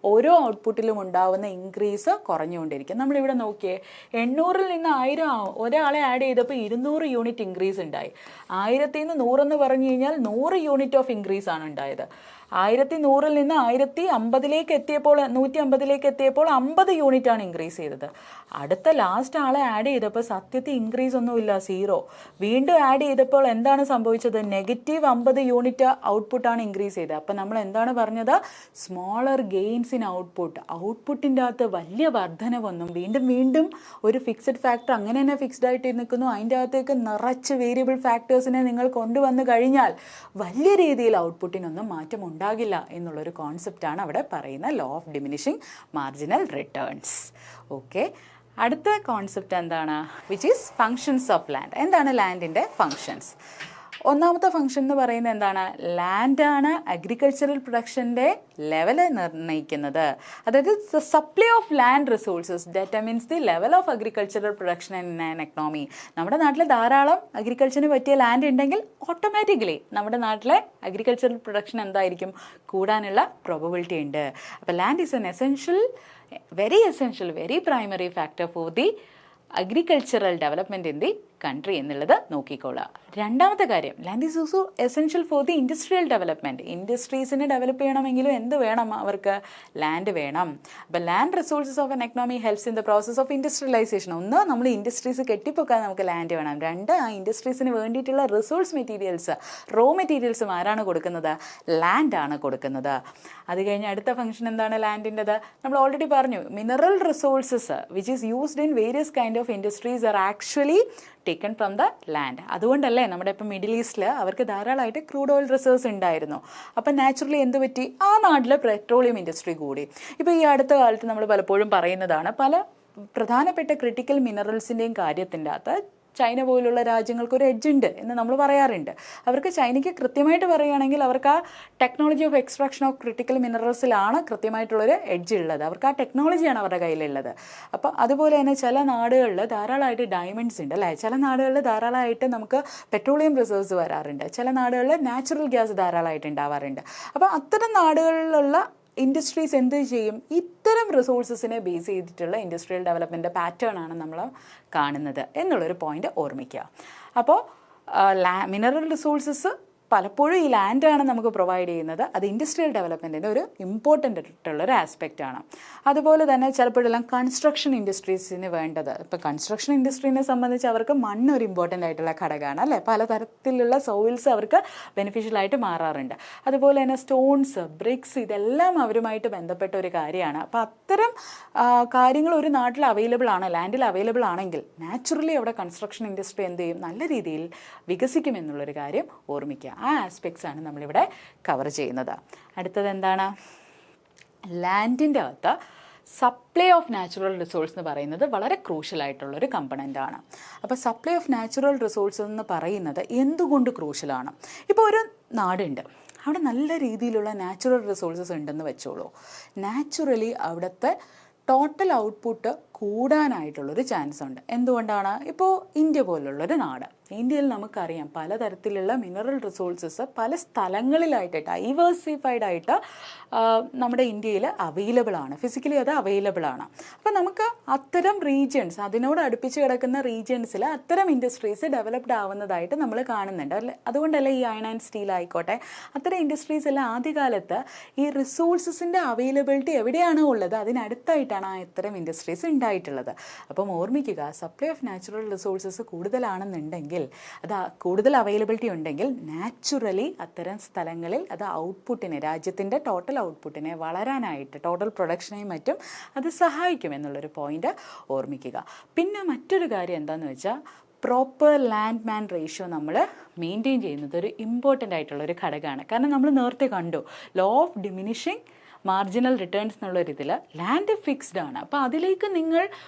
ഓരോ ഔട്ട്പുട്ടിലും ഉണ്ടാവുന്ന ഇൻക്രീസ് കുറഞ്ഞുകൊണ്ടിരിക്കും. നമ്മളിവിടെ നോക്കിയേ, 800-ൽ നിന്ന് 1000 ഒരാളെ ആഡ് ചെയ്തപ്പോൾ 200 യൂണിറ്റ് ഇൻക്രീസ് ഉണ്ടായി. 1000-ൽ നിന്ന് 100 എന്ന് പറഞ്ഞു കഴിഞ്ഞാൽ 100 യൂണിറ്റ് ഓഫ് ഇൻക്രീസ് ആണ് ഉണ്ടായത്. 1100-ൽ നിന്ന് 1050-ലേക്ക് എത്തിയപ്പോൾ 150-ലേക്ക് എത്തിയപ്പോൾ 50 യൂണിറ്റ് ആണ് ഇൻക്രീസ് ചെയ്തത്. അടുത്ത ലാസ്റ്റ് ആളെ ആഡ് ചെയ്തപ്പോൾ സത്യത്തിൽ ഇൻക്രീസ് ഒന്നുമില്ല, 0. വീണ്ടും ആഡ് ചെയ്തപ്പോൾ എന്താണ് സംഭവിച്ചത്? -50 യൂണിറ്റ് ഔട്ട്പുട്ടാണ് ഇൻക്രീസ് ചെയ്തത്. അപ്പം നമ്മൾ എന്താണ് പറഞ്ഞത്? സ്മോളർ ഗെയിൻസ് ഇൻ ഔട്ട്പുട്ടിൻ്റെ അകത്ത് വലിയ വർധനവൊന്നും, വീണ്ടും ഒരു ഫിക്സഡ് ഫാക്ടർ അങ്ങനെ തന്നെ ഫിക്സ്ഡ് ആയിട്ട് നിൽക്കുന്നു, അതിൻ്റെ അകത്തേക്ക് നിറച്ച് വേരിയബിൾ ഫാക്ടേഴ്സിനെ നിങ്ങൾ കൊണ്ടുവന്ന് കഴിഞ്ഞാൽ വലിയ രീതിയിൽ ഔട്ട്പുട്ടിനൊന്നും മാറ്റം ഉണ്ടാകില്ല എന്നുള്ളൊരു കോൺസെപ്റ്റാണ് അവിടെ പറയുന്ന law of diminishing marginal returns. Okay, അടുത്ത കോൺസെപ്റ്റ് എന്താണ്? Which is functions of land. എന്താണ് ലാൻഡിൻ്റെ ഫങ്ഷൻസ്? ഒന്നാമത്തെ ഫംഗ്ഷൻ എന്ന് പറയുന്നത് എന്താണ്? ലാൻഡാണ് അഗ്രികൾച്ചറൽ പ്രൊഡക്ഷൻ്റെ ലെവല് നിർണ്ണയിക്കുന്നത്. അതായത് supply of land resources determines the level of agricultural production in an economy. നമ്മുടെ നാട്ടിൽ ധാരാളം അഗ്രികൾച്ചറിന് പറ്റിയ ലാൻഡ് ഉണ്ടെങ്കിൽ ഓട്ടോമാറ്റിക്കലി നമ്മുടെ നാട്ടിലെ അഗ്രികൾച്ചറൽ പ്രൊഡക്ഷൻ എന്തായിരിക്കും? കൂടാനുള്ള പ്രോബബിലിറ്റി ഉണ്ട്. അപ്പോൾ land is an essential, very primary factor for the agricultural development in the country എന്നുള്ളത് നോക്കിക്കോളുക. രണ്ടാമത്തെ കാര്യം, land is also essential for the industrial development. ഇൻഡസ്ട്രീസിനെ ഡെവലപ്പ് ചെയ്യണമെങ്കിലും എന്ത് വേണം? അവർക്ക് ലാൻഡ് വേണം. അപ്പോൾ land resources of an economy helps in the process of industrialization. ഒന്ന്, നമ്മൾ ഇൻഡസ്ട്രീസ് കെട്ടിപ്പൊക്കാൻ നമുക്ക് ലാൻഡ് വേണം. രണ്ട്, ആ ഇൻഡസ്ട്രീസിന് വേണ്ടിയിട്ടുള്ള റിസോഴ്സ് മെറ്റീരിയൽസ്, റോ മെറ്റീരിയൽസും ആരാണ് കൊടുക്കുന്നത്? ലാൻഡാണ് കൊടുക്കുന്നത്. അത് കഴിഞ്ഞ് അടുത്ത ഫംഗ്ഷൻ എന്താണ് ലാൻഡിൻ്റെത്? നമ്മൾ ഓൾറെഡി പറഞ്ഞു, mineral resources which is used in various kind of industries are actually taken from the land. അതുകൊണ്ടല്ലേ നമ്മുടെ ഇപ്പം മിഡിൽ ഈസ്റ്റിൽ അവർക്ക് ധാരാളമായിട്ട് ക്രൂഡ് ഓയിൽ റിസേർവ്സ് ഉണ്ടായിരുന്നു. അപ്പം നാച്ചുറലി എന്ത് പറ്റി? ആ നാട്ടിൽ പെട്രോളിയം ഇൻഡസ്ട്രി കൂടി. ഇപ്പോൾ ഈ അടുത്ത കാലത്ത് നമ്മൾ പലപ്പോഴും പറയുന്നതാണ്, പല പ്രധാനപ്പെട്ട ക്രിട്ടിക്കൽ മിനറൽസിൻ്റെയും കാര്യത്തിൻ്റെ അകത്ത് ചൈന പോലുള്ള രാജ്യങ്ങൾക്ക് ഒരു എഡ്ജ് ഉണ്ട് എന്ന് നമ്മൾ പറയാറുണ്ട്. അവർക്ക് ചൈനയ്ക്ക് കൃത്യമായിട്ട് പറയുകയാണെങ്കിൽ അവർക്ക് ആ technology of extraction of critical മിനറൽസിലാണ് കൃത്യമായിട്ടുള്ളൊരു എഡ്ജ് ഉള്ളത്. അവർക്ക് ആ ടെക്നോളജിയാണ് അവരുടെ കയ്യിലുള്ളത്. അപ്പോൾ അതുപോലെ തന്നെ ചില നാടുകളിൽ ധാരാളമായിട്ട് ഡയമണ്ട്സ് ഉണ്ട് അല്ലേ? ചില നാടുകളിൽ ധാരാളമായിട്ട് നമുക്ക് പെട്രോളിയം റിസർവ്സ് വരാറുണ്ട്. ചില നാടുകളിൽ നാച്ചുറൽ ഗ്യാസ് ധാരാളമായിട്ട് ഉണ്ടാവാറുണ്ട്. അപ്പോൾ അത്തരം നാടുകളിലുള്ള ഇൻഡസ്ട്രീസ് എന്ത് ചെയ്യും? ഇത്തരം റിസോഴ്സസിനെ ബേസ് ചെയ്തിട്ടുള്ള ഇൻഡസ്ട്രിയൽ ഡെവലപ്മെൻറ്റ് പാറ്റേൺ ആണ് നമ്മൾ കാണുന്നത് എന്നുള്ളൊരു പോയിന്റ് ഓർമ്മിക്കുക. അപ്പോൾ മിനറൽ റിസോഴ്സസ് പലപ്പോഴും ഈ ലാൻഡാണ് നമുക്ക് പ്രൊവൈഡ് ചെയ്യുന്നത്. അത് ഇൻഡസ്ട്രിയൽ ഡെവലപ്മെൻറ്റിൻ്റെ ഒരു ഇമ്പോർട്ടൻ്റ് ആയിട്ടുള്ളൊരു ആസ്പെക്റ്റ് ആണ്. അതുപോലെ തന്നെ ചിലപ്പോഴെല്ലാം കൺസ്ട്രക്ഷൻ ഇൻഡസ്ട്രീസിന് വേണ്ടത്, ഇപ്പോൾ കൺസ്ട്രക്ഷൻ ഇൻഡസ്ട്രീനെ സംബന്ധിച്ച് അവർക്ക് മണ്ണ് ഒരു ഇമ്പോർട്ടൻ്റ് ആയിട്ടുള്ള ഘടകമാണ് അല്ലേ? പലതരത്തിലുള്ള സോയിൽസ് അവർക്ക് ബെനിഫിഷ്യലായിട്ട് മാറാറുണ്ട്. അതുപോലെ തന്നെ സ്റ്റോൺസ്, ബ്രിക്സ്, ഇതെല്ലാം അവരുമായിട്ട് ബന്ധപ്പെട്ട ഒരു കാര്യമാണ്. അപ്പോൾ അത്തരം കാര്യങ്ങൾ ഒരു നാട്ടിൽ അവൈലബിൾ ആണ്, ലാൻഡിൽ അവൈലബിൾ ആണെങ്കിൽ നാച്ചുറലി അവിടെ കൺസ്ട്രക്ഷൻ ഇൻഡസ്ട്രി എന്ത് ചെയ്യും? നല്ല രീതിയിൽ വികസിക്കുമെന്നുള്ളൊരു കാര്യം ഓർമ്മിക്കുക. ആ ആസ്പെക്ട്സ് ആണ് നമ്മളിവിടെ കവർ ചെയ്യുന്നത്. അടുത്തത് എന്താണ്? ലാൻഡിൻ്റെ അകത്ത് സപ്ലൈ ഓഫ് നാച്ചുറൽ റിസോഴ്സ് എന്ന് പറയുന്നത് വളരെ ക്രൂഷ്യലായിട്ടുള്ളൊരു കമ്പണൻ്റ് ആണ്. അപ്പോൾ സപ്ലൈ ഓഫ് നാച്ചുറൽ റിസോഴ്സ് എന്ന് പറയുന്നത് എന്തുകൊണ്ട് ക്രൂഷ്യലാണ്? ഇപ്പോൾ ഒരു നാടുണ്ട്, അവിടെ നല്ല രീതിയിലുള്ള നാച്ചുറൽ റിസോഴ്സസ് ഉണ്ടെന്ന് വെച്ചോളൂ. നാച്ചുറലി അവിടുത്തെ ടോട്ടൽ ഔട്ട്പുട്ട് കൂടാനായിട്ടുള്ളൊരു ചാൻസ് ഉണ്ട്. എന്തുകൊണ്ടാണ്? ഇപ്പോൾ ഇന്ത്യ പോലുള്ളൊരു നാട്, ഇന്ത്യയിൽ നമുക്കറിയാം പലതരത്തിലുള്ള മിനറൽ റിസോഴ്സസ് പല സ്ഥലങ്ങളിലായിട്ട് ഡൈവേഴ്സിഫൈഡ് ആയിട്ട് നമ്മുടെ ഇന്ത്യയിൽ അവൈലബിൾ ആണ്, ഫിസിക്കലി അത് അവൈലബിൾ ആണ്. അപ്പോൾ നമുക്ക് അത്തരം റീജിയൻസ്, അതിനോട് അടുപ്പിച്ച് കിടക്കുന്ന റീജിയൻസിൽ അത്തരം ഇൻഡസ്ട്രീസ് ഡെവലപ്ഡ് ആവുന്നതായിട്ട് നമ്മൾ കാണുന്നുണ്ട് അല്ലേ? അതുകൊണ്ടല്ലേ ഈ അയൺ ആൻഡ് സ്റ്റീൽ ആയിക്കോട്ടെ, അത്തരം ഇൻഡസ്ട്രീസ് എല്ലാം ആദ്യകാലത്ത് ഈ റിസോഴ്സസിൻ്റെ അവൈലബിലിറ്റി എവിടെയാണോ ഉള്ളത് അതിനടുത്തായിട്ടാണ് ആ ഇത്തരം ഇൻഡസ്ട്രീസ് ഉണ്ടായിട്ടുള്ളത്. അപ്പം ഓർമ്മിക്കുക, സപ്ലൈ ഓഫ് നാച്ചുറൽ റിസോഴ്സസ് കൂടുതലാണെന്നുണ്ടെങ്കിൽ, അത് കൂടുതൽ അവൈലബിലിറ്റി ഉണ്ടെങ്കിൽ നാച്ചുറലി അത്തരം സ്ഥലങ്ങളിൽ അത് ഔട്ട്പുട്ടിനെ, രാജ്യത്തിൻ്റെ ടോട്ടൽ ഔട്ട്പുട്ടിനെ വളരാനായിട്ട്, ടോട്ടൽ പ്രൊഡക്ഷനെയും മറ്റും അത് സഹായിക്കും എന്നുള്ളൊരു പോയിന്റ് ഓർമ്മിക്കുക. പിന്നെ മറ്റൊരു കാര്യം എന്താണെന്ന് വെച്ചാൽ, പ്രോപ്പർ ലാൻഡ് മാൻ റേഷ്യോ നമ്മൾ മെയിൻറ്റെയിൻ ചെയ്യുന്നത് ഒരു ഇമ്പോർട്ടൻ്റ് ആയിട്ടുള്ളൊരു ഘടകമാണ്. കാരണം നമ്മൾ നേരത്തെ കണ്ടു, law of diminishing marginal returns എന്നുള്ളൊരിതിൽ ലാൻഡ് ഫിക്സ്ഡ് ആണ്. അപ്പോൾ അതിലേക്ക് നിങ്ങൾ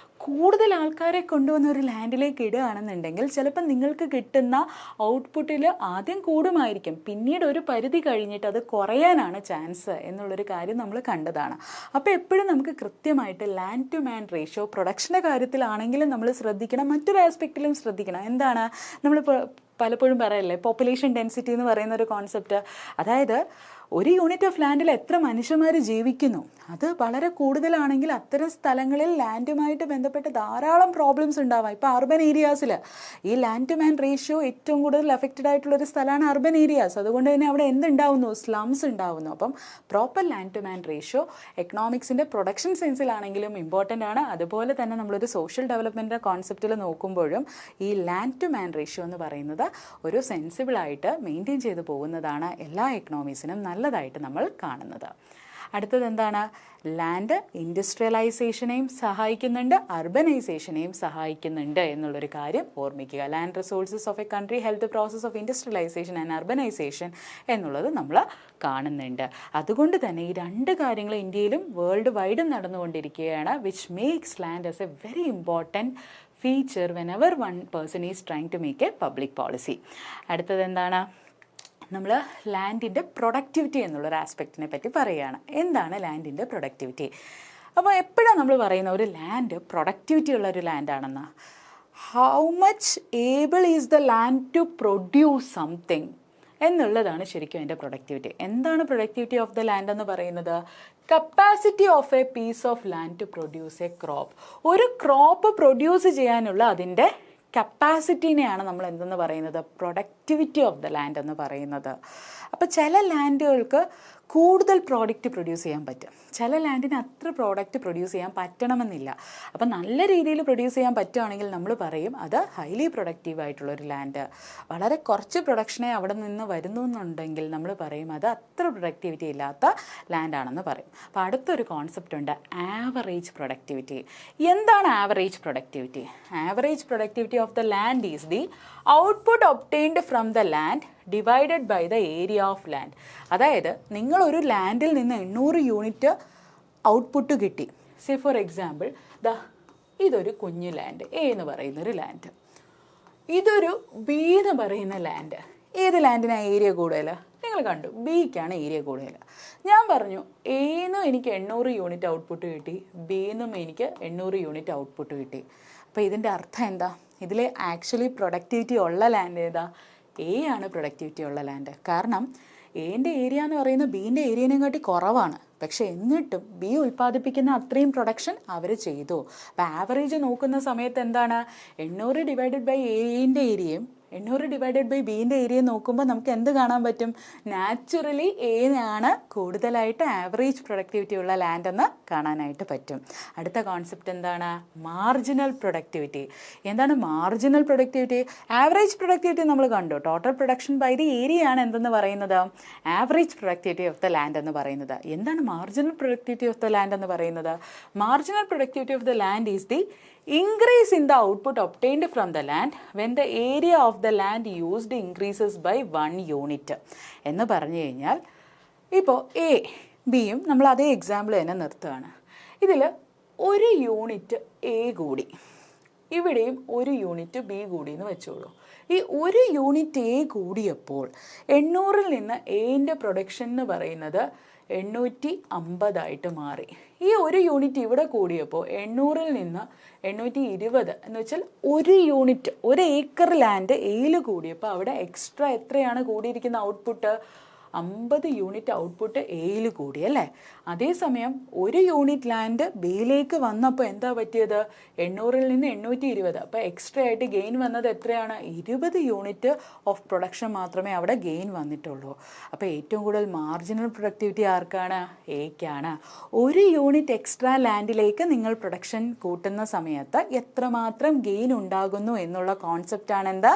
കൂടുതൽ ആൾക്കാരെ കൊണ്ടുവന്ന ഒരു ലാൻഡിലേക്ക് ഇടുകയാണെന്നുണ്ടെങ്കിൽ ചിലപ്പോൾ നിങ്ങൾക്ക് കിട്ടുന്ന ഔട്ട്പുട്ടിൽ ആദ്യം കൂടുമായിരിക്കും, പിന്നീട് ഒരു പരിധി കഴിഞ്ഞിട്ട് അത് കുറയാനാണ് ചാൻസ് എന്നുള്ളൊരു കാര്യം നമ്മൾ കണ്ടതാണ്. അപ്പോൾ എപ്പോഴും നമുക്ക് കൃത്യമായിട്ട് ലാൻഡ് ടു മാൻ റേഷ്യോ പ്രൊഡക്ഷൻ്റെ കാര്യത്തിലാണെങ്കിലും നമ്മൾ ശ്രദ്ധിക്കണം, മറ്റൊരു ആസ്പെക്റ്റിലും ശ്രദ്ധിക്കണം. എന്താണ് നമ്മൾ പലപ്പോഴും പറയല്ലേ, പോപ്പുലേഷൻ ഡെൻസിറ്റി എന്ന് പറയുന്ന ഒരു കോൺസെപ്റ്റ്. അതായത് ഒരു യൂണിറ്റ് ഓഫ് ലാൻഡിൽ എത്ര മനുഷ്യന്മാർ ജീവിക്കുന്നു അത് വളരെ കൂടുതലാണെങ്കിൽ അത്തരം സ്ഥലങ്ങളിൽ ലാൻഡുമായിട്ട് ബന്ധപ്പെട്ട് ധാരാളം പ്രോബ്ലംസ് ഉണ്ടാവാം. ഇപ്പോൾ അർബൻ ഏരിയാസിൽ ഈ ലാൻഡ് ടു മാൻ റേഷ്യോ ഏറ്റവും കൂടുതൽ അഫക്റ്റഡ് ആയിട്ടുള്ളൊരു സ്ഥലമാണ് അർബൻ ഏരിയാസ്. അതുകൊണ്ട് തന്നെ അവിടെ എന്തുണ്ടാവുന്നു? സ്ലംസ് ഉണ്ടാവുന്നു. അപ്പം proper land to man ratio എക്കണോമിക്സിൻ്റെ പ്രൊഡക്ഷൻ സെൻസിലാണെങ്കിലും ഇമ്പോർട്ടൻ്റ് ആണ്. അതുപോലെ തന്നെ നമ്മളൊരു സോഷ്യൽ ഡെവലപ്മെൻറ്റിൻ്റെ കോൺസെപ്റ്റിൽ നോക്കുമ്പോഴും ഈ ലാൻഡ് ടു മാൻ റേഷ്യോ എന്ന് പറയുന്നത് ഒരു സെൻസിബിളായിട്ട് മെയിൻറ്റെയിൻ ചെയ്ത് പോകുന്നതാണ് എല്ലാ എക്കണോമീസിനും നല്ലതായിട്ട് നമ്മൾ കാണുന്നത്. അടുത്തത് എന്താണ്? ലാൻഡ് ഇൻഡസ്ട്രിയലൈസേഷനെയും സഹായിക്കുന്നുണ്ട്, അർബനൈസേഷനെയും സഹായിക്കുന്നുണ്ട് എന്നുള്ളൊരു കാര്യം ഓർമ്മിക്കുക. Land resources of a country help the process of industrialisation and urbanisation എന്നുള്ളത് നമ്മൾ കാണുന്നുണ്ട്. അതുകൊണ്ട് തന്നെ ഈ രണ്ട് കാര്യങ്ങൾ ഇന്ത്യയിലും വേൾഡ് വൈഡും നടന്നുകൊണ്ടിരിക്കുകയാണ്, which makes land as A very important feature whenever one person is trying to make a public policy. അടുത്തത് എന്താണ്? നമ്മൾ ലാൻഡിൻ്റെ പ്രൊഡക്ടിവിറ്റി എന്നുള്ളൊരു ആസ്പെക്റ്റിനെ പറ്റി പറയുകയാണ്. എന്താണ് ലാൻഡിൻ്റെ പ്രൊഡക്ടിവിറ്റി? അപ്പോൾ എപ്പോഴാണ് നമ്മൾ പറയുന്ന ഒരു ലാൻഡ് പ്രൊഡക്ടിവിറ്റി ഉള്ളൊരു ലാൻഡാണെന്ന്? How much able is the land to produce something എന്നുള്ളതാണ് ശരിക്കും അതിൻ്റെ പ്രൊഡക്ടിവിറ്റി. എന്താണ് പ്രൊഡക്ടിവിറ്റി ഓഫ് ദ ലാൻഡ് എന്ന് പറയുന്നത്? Capacity of a piece of land to produce a crop. ഒരു ക്രോപ്പ് പ്രൊഡ്യൂസ് ചെയ്യാനുള്ള അതിൻ്റെ കപ്പാസിറ്റീനെയാണ് നമ്മൾ എന്തെന്ന് പറയുന്നത്? പ്രൊഡക്ടിവിറ്റി ഓഫ് ദ ലാൻഡ് എന്ന് പറയുന്നത്. അപ്പോൾ ചില ലാൻഡുകൾക്ക് കൂടുതൽ പ്രോഡക്റ്റ് പ്രൊഡ്യൂസ് ചെയ്യാൻ പറ്റും, ചില ലാൻഡിന് അത്ര പ്രോഡക്റ്റ് പ്രൊഡ്യൂസ് ചെയ്യാൻ പറ്റണമെന്നില്ല. അപ്പം നല്ല രീതിയിൽ പ്രൊഡ്യൂസ് ചെയ്യാൻ പറ്റുകയാണെങ്കിൽ നമ്മൾ പറയും അത് ഹൈലി പ്രൊഡക്റ്റീവ് ആയിട്ടുള്ളൊരു ലാൻഡ്. വളരെ കുറച്ച് പ്രൊഡക്ഷനെ അവിടെ നിന്ന് വരുന്നു എന്നുണ്ടെങ്കിൽ നമ്മൾ പറയും അത് അത്ര പ്രൊഡക്ടിവിറ്റി ഇല്ലാത്ത ലാൻഡാണെന്ന് പറയും. അപ്പോൾ അടുത്തൊരു കോൺസെപ്റ്റ് ഉണ്ട്, ആവറേജ് പ്രൊഡക്ടിവിറ്റി. എന്താണ് average productivity? Average productivity of the land is the output obtained from the land divided by the area of land. അതായത് നിങ്ങളൊരു ലാൻഡിൽ നിന്ന് 800 യൂണിറ്റ് ഔട്ട്പുട്ട് കിട്ടി. സേ ഫോർ എക്സാമ്പിൾ ഇതൊരു കുഞ്ഞു ലാൻഡ്, എ എന്ന് പറയുന്നൊരു ലാൻഡ്. ഇതൊരു ബി എന്ന് പറയുന്ന ലാൻഡ്. ഏത് ലാൻഡിനാണ് ഏരിയ കൂടുതൽ? നിങ്ങൾ കണ്ടു, ബിക്കാണ് ഏരിയ കൂടുതൽ. ഞാൻ പറഞ്ഞു എന്നും എനിക്ക് 800 യൂണിറ്റ് ഔട്ട്പുട്ട് കിട്ടി, ബിന്നും എനിക്ക് 800 യൂണിറ്റ് ഔട്ട്പുട്ട് കിട്ടി. അപ്പോൾ ഇതിൻ്റെ അർത്ഥം എന്താ? ഇതിൽ ആക്ച്വലി പ്രൊഡക്ടിവിറ്റി ഉള്ള ലാൻഡ് ഏതാ? എ ആണ് പ്രൊഡക്ടിവിറ്റി ഉള്ള ലാൻഡ്. കാരണം എൻ്റെ ഏരിയ എന്ന് പറയുന്നത് ബീൻ്റെ ഏരിയനെ കാട്ടി കുറവാണ്, പക്ഷേ എന്നിട്ടും ബി ഉൽപ്പാദിപ്പിക്കുന്ന അത്രയും പ്രൊഡക്ഷൻ അവർ ചെയ്തു. അപ്പോൾ ആവറേജ് നോക്കുന്ന സമയത്ത് എന്താണ്? 800 ഡിവൈഡഡ് ബൈ എൻ്റെ ഏരിയയും 800 ഡിവൈഡഡ് ബൈ ബീൻ്റെ ഏരിയ നോക്കുമ്പോൾ നമുക്ക് എന്ത് കാണാൻ പറ്റും? നാച്ചുറലി എയാണ് കൂടുതലായിട്ട് ആവറേജ് പ്രൊഡക്ടിവിറ്റി ഉള്ള ലാൻഡ് എന്ന് കാണാനായിട്ട് പറ്റും. അടുത്ത കോൺസെപ്റ്റ് എന്താണ്? Marginal productivity. എന്താണ് മാർജിനൽ പ്രൊഡക്ടിവിറ്റി? ആവറേജ് പ്രൊഡക്ടിവിറ്റി നമ്മൾ കണ്ടു, total production by the area ആണ് എന്തെന്ന് പറയുന്നത്? Average productivity of the land എന്ന് പറയുന്നത്. എന്താണ് marginal productivity of the land എന്ന് പറയുന്നത്? Marginal productivity of the land is the increase in the output obtained from the land when the area of the land used increases by 1 unit. എന്ന് പറഞ്ഞു കഴിഞ്ഞാൽ ഇപ്പോൾ A ബിയും നമ്മൾ അതേ example തന്നെ നിർത്തുകയാണ്. ഇതിൽ 1 യൂണിറ്റ് എ കൂടി, ഇവിടെയും 1 യൂണിറ്റ് ബി കൂടി എന്ന് വെച്ചോളൂ. ഈ 1 യൂണിറ്റ് എ കൂടിയപ്പോൾ 800-ൽ നിന്ന് എൻ്റെ പ്രൊഡക്ഷൻ എന്ന് പറയുന്നത് 850 മാറി. ഈ 1 യൂണിറ്റ് ഇവിടെ കൂടിയപ്പോൾ 800-ൽ നിന്ന് 820 എന്ന് വെച്ചാൽ 1 യൂണിറ്റ്, 1 ഏക്കർ ലാൻഡ് എയിൽ കൂടിയപ്പോൾ അവിടെ എക്സ്ട്രാ എത്രയാണ് കൂടിയിരിക്കുന്ന ഔട്ട്പുട്ട്? 50 യൂണിറ്റ് ഔട്ട്പുട്ട് എയിൽ കൂടി അല്ലേ. അതേസമയം 1 യൂണിറ്റ് ലാൻഡ് ബിയിലേക്ക് വന്നപ്പോൾ എന്താ പറ്റിയത്? 800-ൽ നിന്ന് 820. അപ്പോൾ എക്സ്ട്രാ ആയിട്ട് ഗെയിൻ വന്നത് എത്രയാണ്? 20 യൂണിറ്റ് ഓഫ് പ്രൊഡക്ഷൻ മാത്രമേ അവിടെ ഗെയിൻ വന്നിട്ടുള്ളൂ. അപ്പോൾ ഏറ്റവും കൂടുതൽ മാർജിനൽ പ്രൊഡക്ടിവിറ്റി ആർക്കാണ്? എക്കാണ്. 1 യൂണിറ്റ് എക്സ്ട്രാ ലാൻഡിലേക്ക് നിങ്ങൾ പ്രൊഡക്ഷൻ കൂട്ടുന്ന സമയത്ത് എത്രമാത്രം ഗെയിൻ ഉണ്ടാകുന്നു എന്നുള്ള കോൺസെപ്റ്റാണ് എന്താ?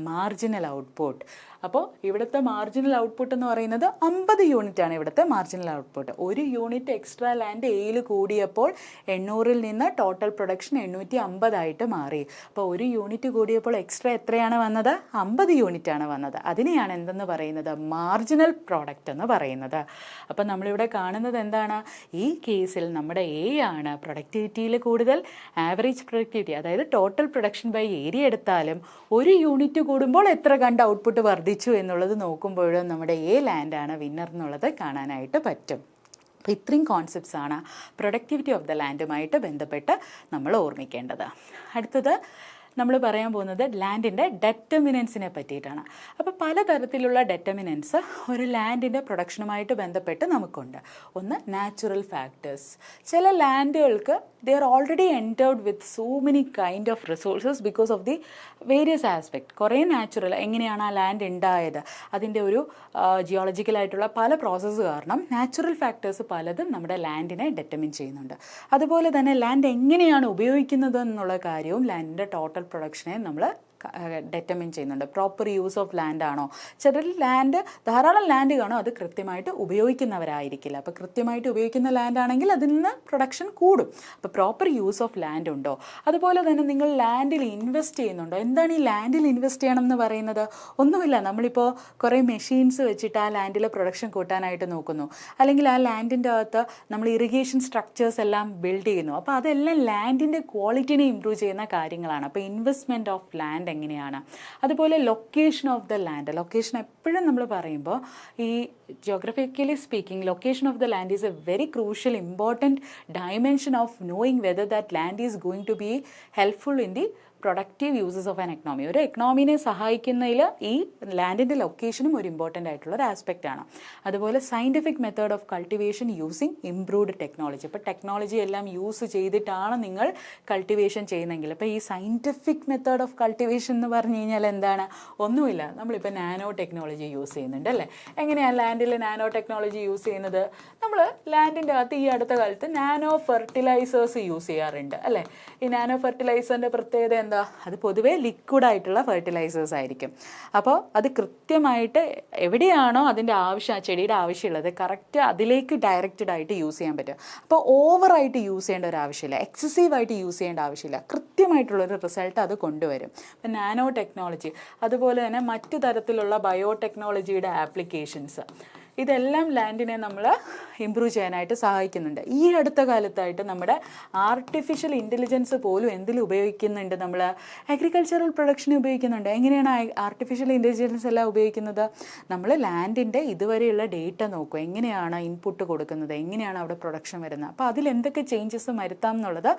Marginal output. അപ്പോൾ ഇവിടുത്തെ മാർജിനൽ ഔട്ട്പുട്ട് എന്ന് പറയുന്നത് 50 യൂണിറ്റ് ആണ് ഇവിടുത്തെ marginal output. 1 unit extra land എയിൽ കൂടിയപ്പോൾ 800-ൽ നിന്ന് ടോട്ടൽ പ്രൊഡക്ഷൻ 850 മാറി. അപ്പോൾ 1 യൂണിറ്റ് കൂടിയപ്പോൾ എക്സ്ട്രാ എത്രയാണ് വന്നത്? 50 യൂണിറ്റ് ആണ് വന്നത്. അതിനെയാണ് എന്തെന്ന് പറയുന്നത്? മാർജിനൽ പ്രോഡക്റ്റ് എന്ന് പറയുന്നത്. അപ്പോൾ നമ്മളിവിടെ കാണുന്നത് എന്താണ്? ഈ കേസിൽ നമ്മുടെ എ ആണ് പ്രൊഡക്ടിവിറ്റിയിൽ കൂടുതൽ. ആവറേജ് പ്രൊഡക്ടിവിറ്റി, അതായത് ടോട്ടൽ പ്രൊഡക്ഷൻ ബൈ ഏരിയ എടുത്താലും 1 യൂണിറ്റ് കൂടുമ്പോൾ എത്ര കണ്ട് ഔട്ട്പുട്ട് വർദ്ധിച്ചു എന്നുള്ളത് നോക്കുമ്പോഴും നമ്മുടെ എ ലാൻഡാണ് വിന്നർ എന്നുള്ളത് കാണാനായിട്ട് പറ്റും. അപ്പോൾ ഇത്രയും കോൺസെപ്റ്റ്സ് ആണ് പ്രൊഡക്ടിവിറ്റി ഓഫ് ദ ലാൻഡുമായിട്ട് ബന്ധപ്പെട്ട് നമ്മൾ ഓർമ്മിക്കേണ്ടത്. അടുത്തത് നമ്മൾ പറയാൻ പോകുന്നത് ലാൻഡിൻ്റെ ഡെറ്റർമിനൻസിനെ പറ്റിയിട്ടാണ്. അപ്പോൾ പലതരത്തിലുള്ള ഡെറ്റർമിനൻസ് ഒരു ലാൻഡിൻ്റെ പ്രൊഡക്ഷനുമായിട്ട് ബന്ധപ്പെട്ട് നമുക്കുണ്ട്. ഒന്ന് നാച്ചുറൽ ഫാക്ടേഴ്സ്. ചില ലാൻഡുകൾക്ക് they are already endowed with so many kind of resources because of the various aspect. കുറേ നാച്ചുറൽ, എങ്ങനെയാണ് ആ ലാൻഡ് ഉണ്ടായത്, അതിൻ്റെ ഒരു ജിയോളജിക്കലായിട്ടുള്ള പല പ്രോസസ്സ് കാരണം നാച്ചുറൽ ഫാക്ടേഴ്സ് പലതും നമ്മുടെ ലാൻഡിനെ ഡെറ്റർമിൻ ചെയ്യുന്നുണ്ട്. അതുപോലെ തന്നെ ലാൻഡ് എങ്ങനെയാണ് ഉപയോഗിക്കുന്നത് എന്നുള്ള കാര്യവും ലാൻഡിൻ്റെ ടോട്ടൽ പ്രൊഡക്ഷനെ നമ്മൾ ഡെറ്റർമിൻ ചെയ്യുന്നുണ്ട്. പ്രോപ്പർ യൂസ് ഓഫ് ലാൻഡ് ആണോ, ചിലർ ലാൻഡ് ധാരാളം ലാൻഡ് കാണും, അത് കൃത്യമായിട്ട് ഉപയോഗിക്കുന്നവരായിരിക്കില്ല. അപ്പോൾ കൃത്യമായിട്ട് ഉപയോഗിക്കുന്ന ലാൻഡ് ആണെങ്കിൽ അതിൽ നിന്ന് പ്രൊഡക്ഷൻ കൂടും. അപ്പോൾ പ്രോപ്പർ യൂസ് ഓഫ് ലാൻഡ് ഉണ്ടോ, അതുപോലെ തന്നെ നിങ്ങൾ ലാൻഡിൽ ഇൻവെസ്റ്റ് ചെയ്യുന്നുണ്ടോ. എന്താണ് ഈ ലാൻഡിൽ ഇൻവെസ്റ്റ് ചെയ്യണം എന്ന് പറയുന്നത്? ഒന്നുമില്ല, നമ്മളിപ്പോൾ കുറേ മെഷീൻസ് വെച്ചിട്ട് ആ ലാൻഡിലെ പ്രൊഡക്ഷൻ കൂട്ടാനായിട്ട് നോക്കുന്നു, അല്ലെങ്കിൽ ആ ലാൻഡിൻ്റെ അകത്ത് നമ്മൾ ഇറിഗേഷൻ സ്ട്രക്ചേഴ്സ് എല്ലാം ബിൽഡ് ചെയ്യുന്നു. അപ്പോൾ അതെല്ലാം ലാൻഡിൻ്റെ ക്വാളിറ്റിനെ ഇമ്പ്രൂവ് ചെയ്യുന്ന കാര്യങ്ങളാണ്. അപ്പോൾ ഇൻവെസ്റ്റ്മെൻറ്റ് ഓഫ് ലാൻഡ് എങ്ങനെയാണ്, അതുപോലെ location of the land. Location എപ്പോഴും നമ്മൾ പറയുമ്പോൾ ഈ geographically speaking, location of the land is a very crucial, important dimension of knowing whether that land is going to be helpful in the productive uses of an economy. ഒരു എക്കണോമിനെ സഹായിക്കുന്നതിൽ ഈ ലാൻഡിൻ്റെ ലൊക്കേഷനും ഒരു important ആയിട്ടുള്ള ഒരു ആസ്പെക്റ്റ് ആണ്. അതുപോലെ scientific method of cultivation using improved technology. ഇപ്പോൾ technology എല്ലാം യൂസ് ചെയ്തിട്ടാണ് നിങ്ങൾ കൾട്ടിവേഷൻ ചെയ്യുന്നതെങ്കിൽ, അപ്പോൾ ഈ സയൻറ്റിഫിക് മെത്തേഡ് ഓഫ് കൾട്ടിവേഷൻ എന്ന് പറഞ്ഞു കഴിഞ്ഞാൽ എന്താണ്? ഒന്നുമില്ല, നമ്മളിപ്പോൾ നാനോ ടെക്നോളജി യൂസ് ചെയ്യുന്നുണ്ട് അല്ലേ. എങ്ങനെയാണ് ലാൻഡിൽ നാനോ ടെക്നോളജി യൂസ് ചെയ്യുന്നത്? നമ്മൾ ലാൻഡിൻ്റെ അകത്ത് ഈ അടുത്ത കാലത്ത് നാനോ ഫെർട്ടിലൈസേഴ്സ് യൂസ് ചെയ്യാറുണ്ട് അല്ലേ. ഈ നാനോ ഫെർട്ടിലൈസറിൻ്റെ പ്രത്യേകത എന്താ? അത് പൊതുവേ ലിക്വിഡായിട്ടുള്ള ഫെർട്ടിലൈസേഴ്സ് ആയിരിക്കും. അപ്പോൾ അത് കൃത്യമായിട്ട് എവിടെയാണോ അതിൻ്റെ ആവശ്യം, ആ ചെടിയുടെ ആവശ്യമുള്ളത് കറക്റ്റ് അതിലേക്ക് ഡയറക്റ്റഡ് ആയിട്ട് യൂസ് ചെയ്യാൻ പറ്റും. അപ്പോൾ ഓവറായിട്ട് യൂസ് ചെയ്യേണ്ട ഒരു ആവശ്യമില്ല, എക്സസീവായിട്ട് യൂസ് ചെയ്യേണ്ട ആവശ്യമില്ല, കൃത്യമായിട്ടുള്ളൊരു റിസൾട്ട് അത് കൊണ്ടുവരും. അപ്പം നാനോ ടെക്നോളജി, അതുപോലെ തന്നെ മറ്റു തരത്തിലുള്ള ബയോടെക്നോളജിയുടെ ആപ്ലിക്കേഷൻസ്, ഇതെല്ലാം ലാൻഡിനെ നമ്മൾ ഇമ്പ്രൂവ് ചെയ്യാനായിട്ട് സഹായിക്കുന്നുണ്ട്. ഈ അടുത്ത കാലത്തായിട്ട് നമ്മുടെ ആർട്ടിഫിഷ്യൽ ഇൻ്റലിജൻസ് പോലും എന്തിൽ ഉപയോഗിക്കുന്നുണ്ട്? നമ്മൾ അഗ്രികൾച്ചറൽ പ്രൊഡക്ഷന് ഉപയോഗിക്കുന്നുണ്ട്. എങ്ങനെയാണ് ആർട്ടിഫിഷ്യൽ ഇൻ്റലിജൻസ് എല്ലാം ഉപയോഗിക്കുന്നത്? നമ്മൾ ലാൻഡിൻ്റെ ഇതുവരെയുള്ള ഡേറ്റ നോക്കും, എങ്ങനെയാണ് ഇൻപുട്ട് കൊടുക്കുന്നത്, എങ്ങനെയാണ് അവിടെ പ്രൊഡക്ഷൻ വരുന്നത്. അപ്പോൾ അതിൽ എന്തൊക്കെ ചേഞ്ചസ് വരുത്താം എന്നുള്ളത്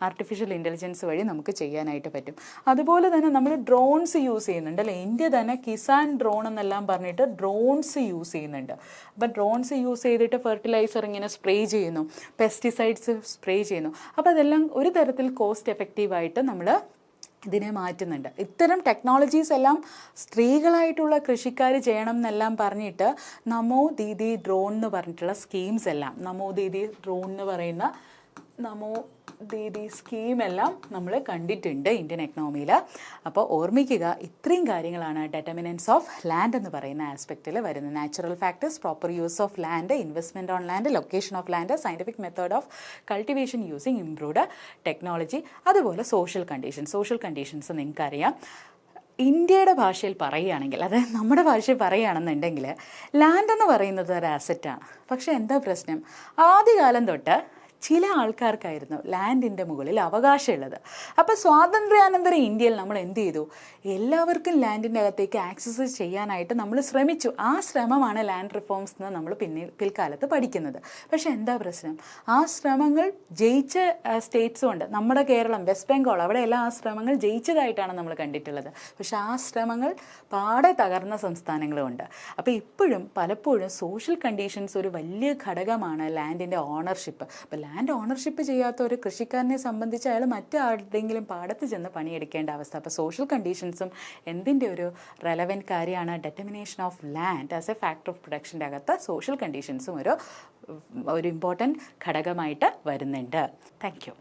ആർട്ടിഫിഷ്യൽ ഇൻ്റലിജൻസ് വഴി നമുക്ക് ചെയ്യാനായിട്ട് പറ്റും. അതുപോലെ തന്നെ നമ്മൾ ഡ്രോൺസ് യൂസ് ചെയ്യുന്നുണ്ട് അല്ലേ. ഇന്ത്യ തന്നെ കിസാൻ ഡ്രോൺ എന്നെല്ലാം പറഞ്ഞിട്ട് ഡ്രോൺസ് യൂസ് ചെയ്യുന്നുണ്ട്. അപ്പോൾ ഡ്രോൺസ് യൂസ് ചെയ്തിട്ട് ഫെർട്ടിലൈസർ ഇങ്ങനെ സ്പ്രേ ചെയ്യുന്നു, പെസ്റ്റിസൈഡ്സ് സ്പ്രേ ചെയ്യുന്നു. അപ്പോൾ അതെല്ലാം ഒരു തരത്തിൽ കോസ്റ്റ് എഫക്റ്റീവായിട്ട് നമ്മൾ ഇതിനെ മാറ്റുന്നുണ്ട്. ഇത്തരം ടെക്നോളജീസ് എല്ലാം സ്ത്രീകളായിട്ടുള്ള കൃഷിക്കാർ ചെയ്യണം എന്നെല്ലാം പറഞ്ഞിട്ട് നമോ ദീദി ഡ്രോൺ എന്ന് പറഞ്ഞിട്ടുള്ള സ്കീംസ് എല്ലാം, നമോ ദീദി ഡ്രോൺ എന്ന് പറയുന്ന നമോ ദീദി സ്കീമെല്ലാം നമ്മൾ കണ്ടിട്ടുണ്ട് ഇന്ത്യൻ എക്കണോമിയിൽ. അപ്പോൾ ഓർമ്മിക്കുക, ഇത്രയും കാര്യങ്ങളാണ് ഡെറ്റർമിനൻസ് ഓഫ് ലാൻഡ് എന്ന് പറയുന്ന ആസ്പെക്റ്റിൽ വരുന്നത്. Natural factors, proper use of land, investment on land, location of land, scientific method of cultivation using improved technology, അതുപോലെ സോഷ്യൽ കണ്ടീഷൻസ് നിങ്ങൾക്കറിയാം. ഇന്ത്യയുടെ ഭാഷയിൽ പറയുകയാണെങ്കിൽ, അതായത് നമ്മുടെ ഭാഷയിൽ പറയുകയാണെന്നുണ്ടെങ്കിൽ ലാൻഡ് എന്ന് പറയുന്നത് ഒരു ആസറ്റാണ്. പക്ഷേ എന്താ പ്രശ്നം? ആദ്യകാലം തൊട്ട് ചില ആൾക്കാർക്കായിരുന്നു ലാൻഡിൻ്റെ മുകളിൽ അവകാശമുള്ളത്. അപ്പോൾ സ്വാതന്ത്ര്യാനന്തര ഇന്ത്യയിൽ നമ്മൾ എന്ത് ചെയ്തു? എല്ലാവർക്കും ലാൻഡിൻ്റെ അകത്തേക്ക് ആക്സസ് ചെയ്യാനായിട്ട് നമ്മൾ ശ്രമിച്ചു. ആ ശ്രമമാണ് ലാൻഡ് റിഫോംസ് എന്ന് നമ്മൾ പിൽക്കാലത്ത് പഠിക്കുന്നത്. പക്ഷേ എന്താ പ്രശ്നം? ആ ശ്രമങ്ങൾ ജയിച്ച സ്റ്റേറ്റ്സും ഉണ്ട്. നമ്മുടെ കേരളം, വെസ്റ്റ് ബംഗാൾ, അവിടെയെല്ലാം ആ ശ്രമങ്ങൾ ജയിച്ചതായിട്ടാണ് നമ്മൾ കണ്ടിട്ടുള്ളത്. പക്ഷേ ആ ശ്രമങ്ങൾ പാടെ തകർന്ന സംസ്ഥാനങ്ങളും ഉണ്ട്. അപ്പോൾ ഇപ്പോഴും പലപ്പോഴും സോഷ്യൽ കണ്ടീഷൻസ് ഒരു വലിയ ഘടകമാണ് ലാൻഡിൻ്റെ ഓണർഷിപ്പ്. അപ്പോൾ ലാൻഡ് ഓണർഷിപ്പ് ചെയ്യാത്ത ഒരു കൃഷിക്കാരനെ സംബന്ധിച്ച് അയാൾ മറ്റാരുടെങ്കിലും പാടത്ത് ചെന്ന് പണിയെടുക്കേണ്ട അവസ്ഥ. അപ്പോൾ സോഷ്യൽ കണ്ടീഷൻസും എന്തിൻ്റെ ഒരു റെലവൻറ്റ് കാര്യമാണ്? Determination of land as a factor of പ്രൊഡക്ഷൻ്റെ അകത്ത് സോഷ്യൽ കണ്ടീഷൻസും ഒരു ഇമ്പോർട്ടൻറ്റ് ഘടകമായിട്ട് വരുന്നുണ്ട്. Thank U.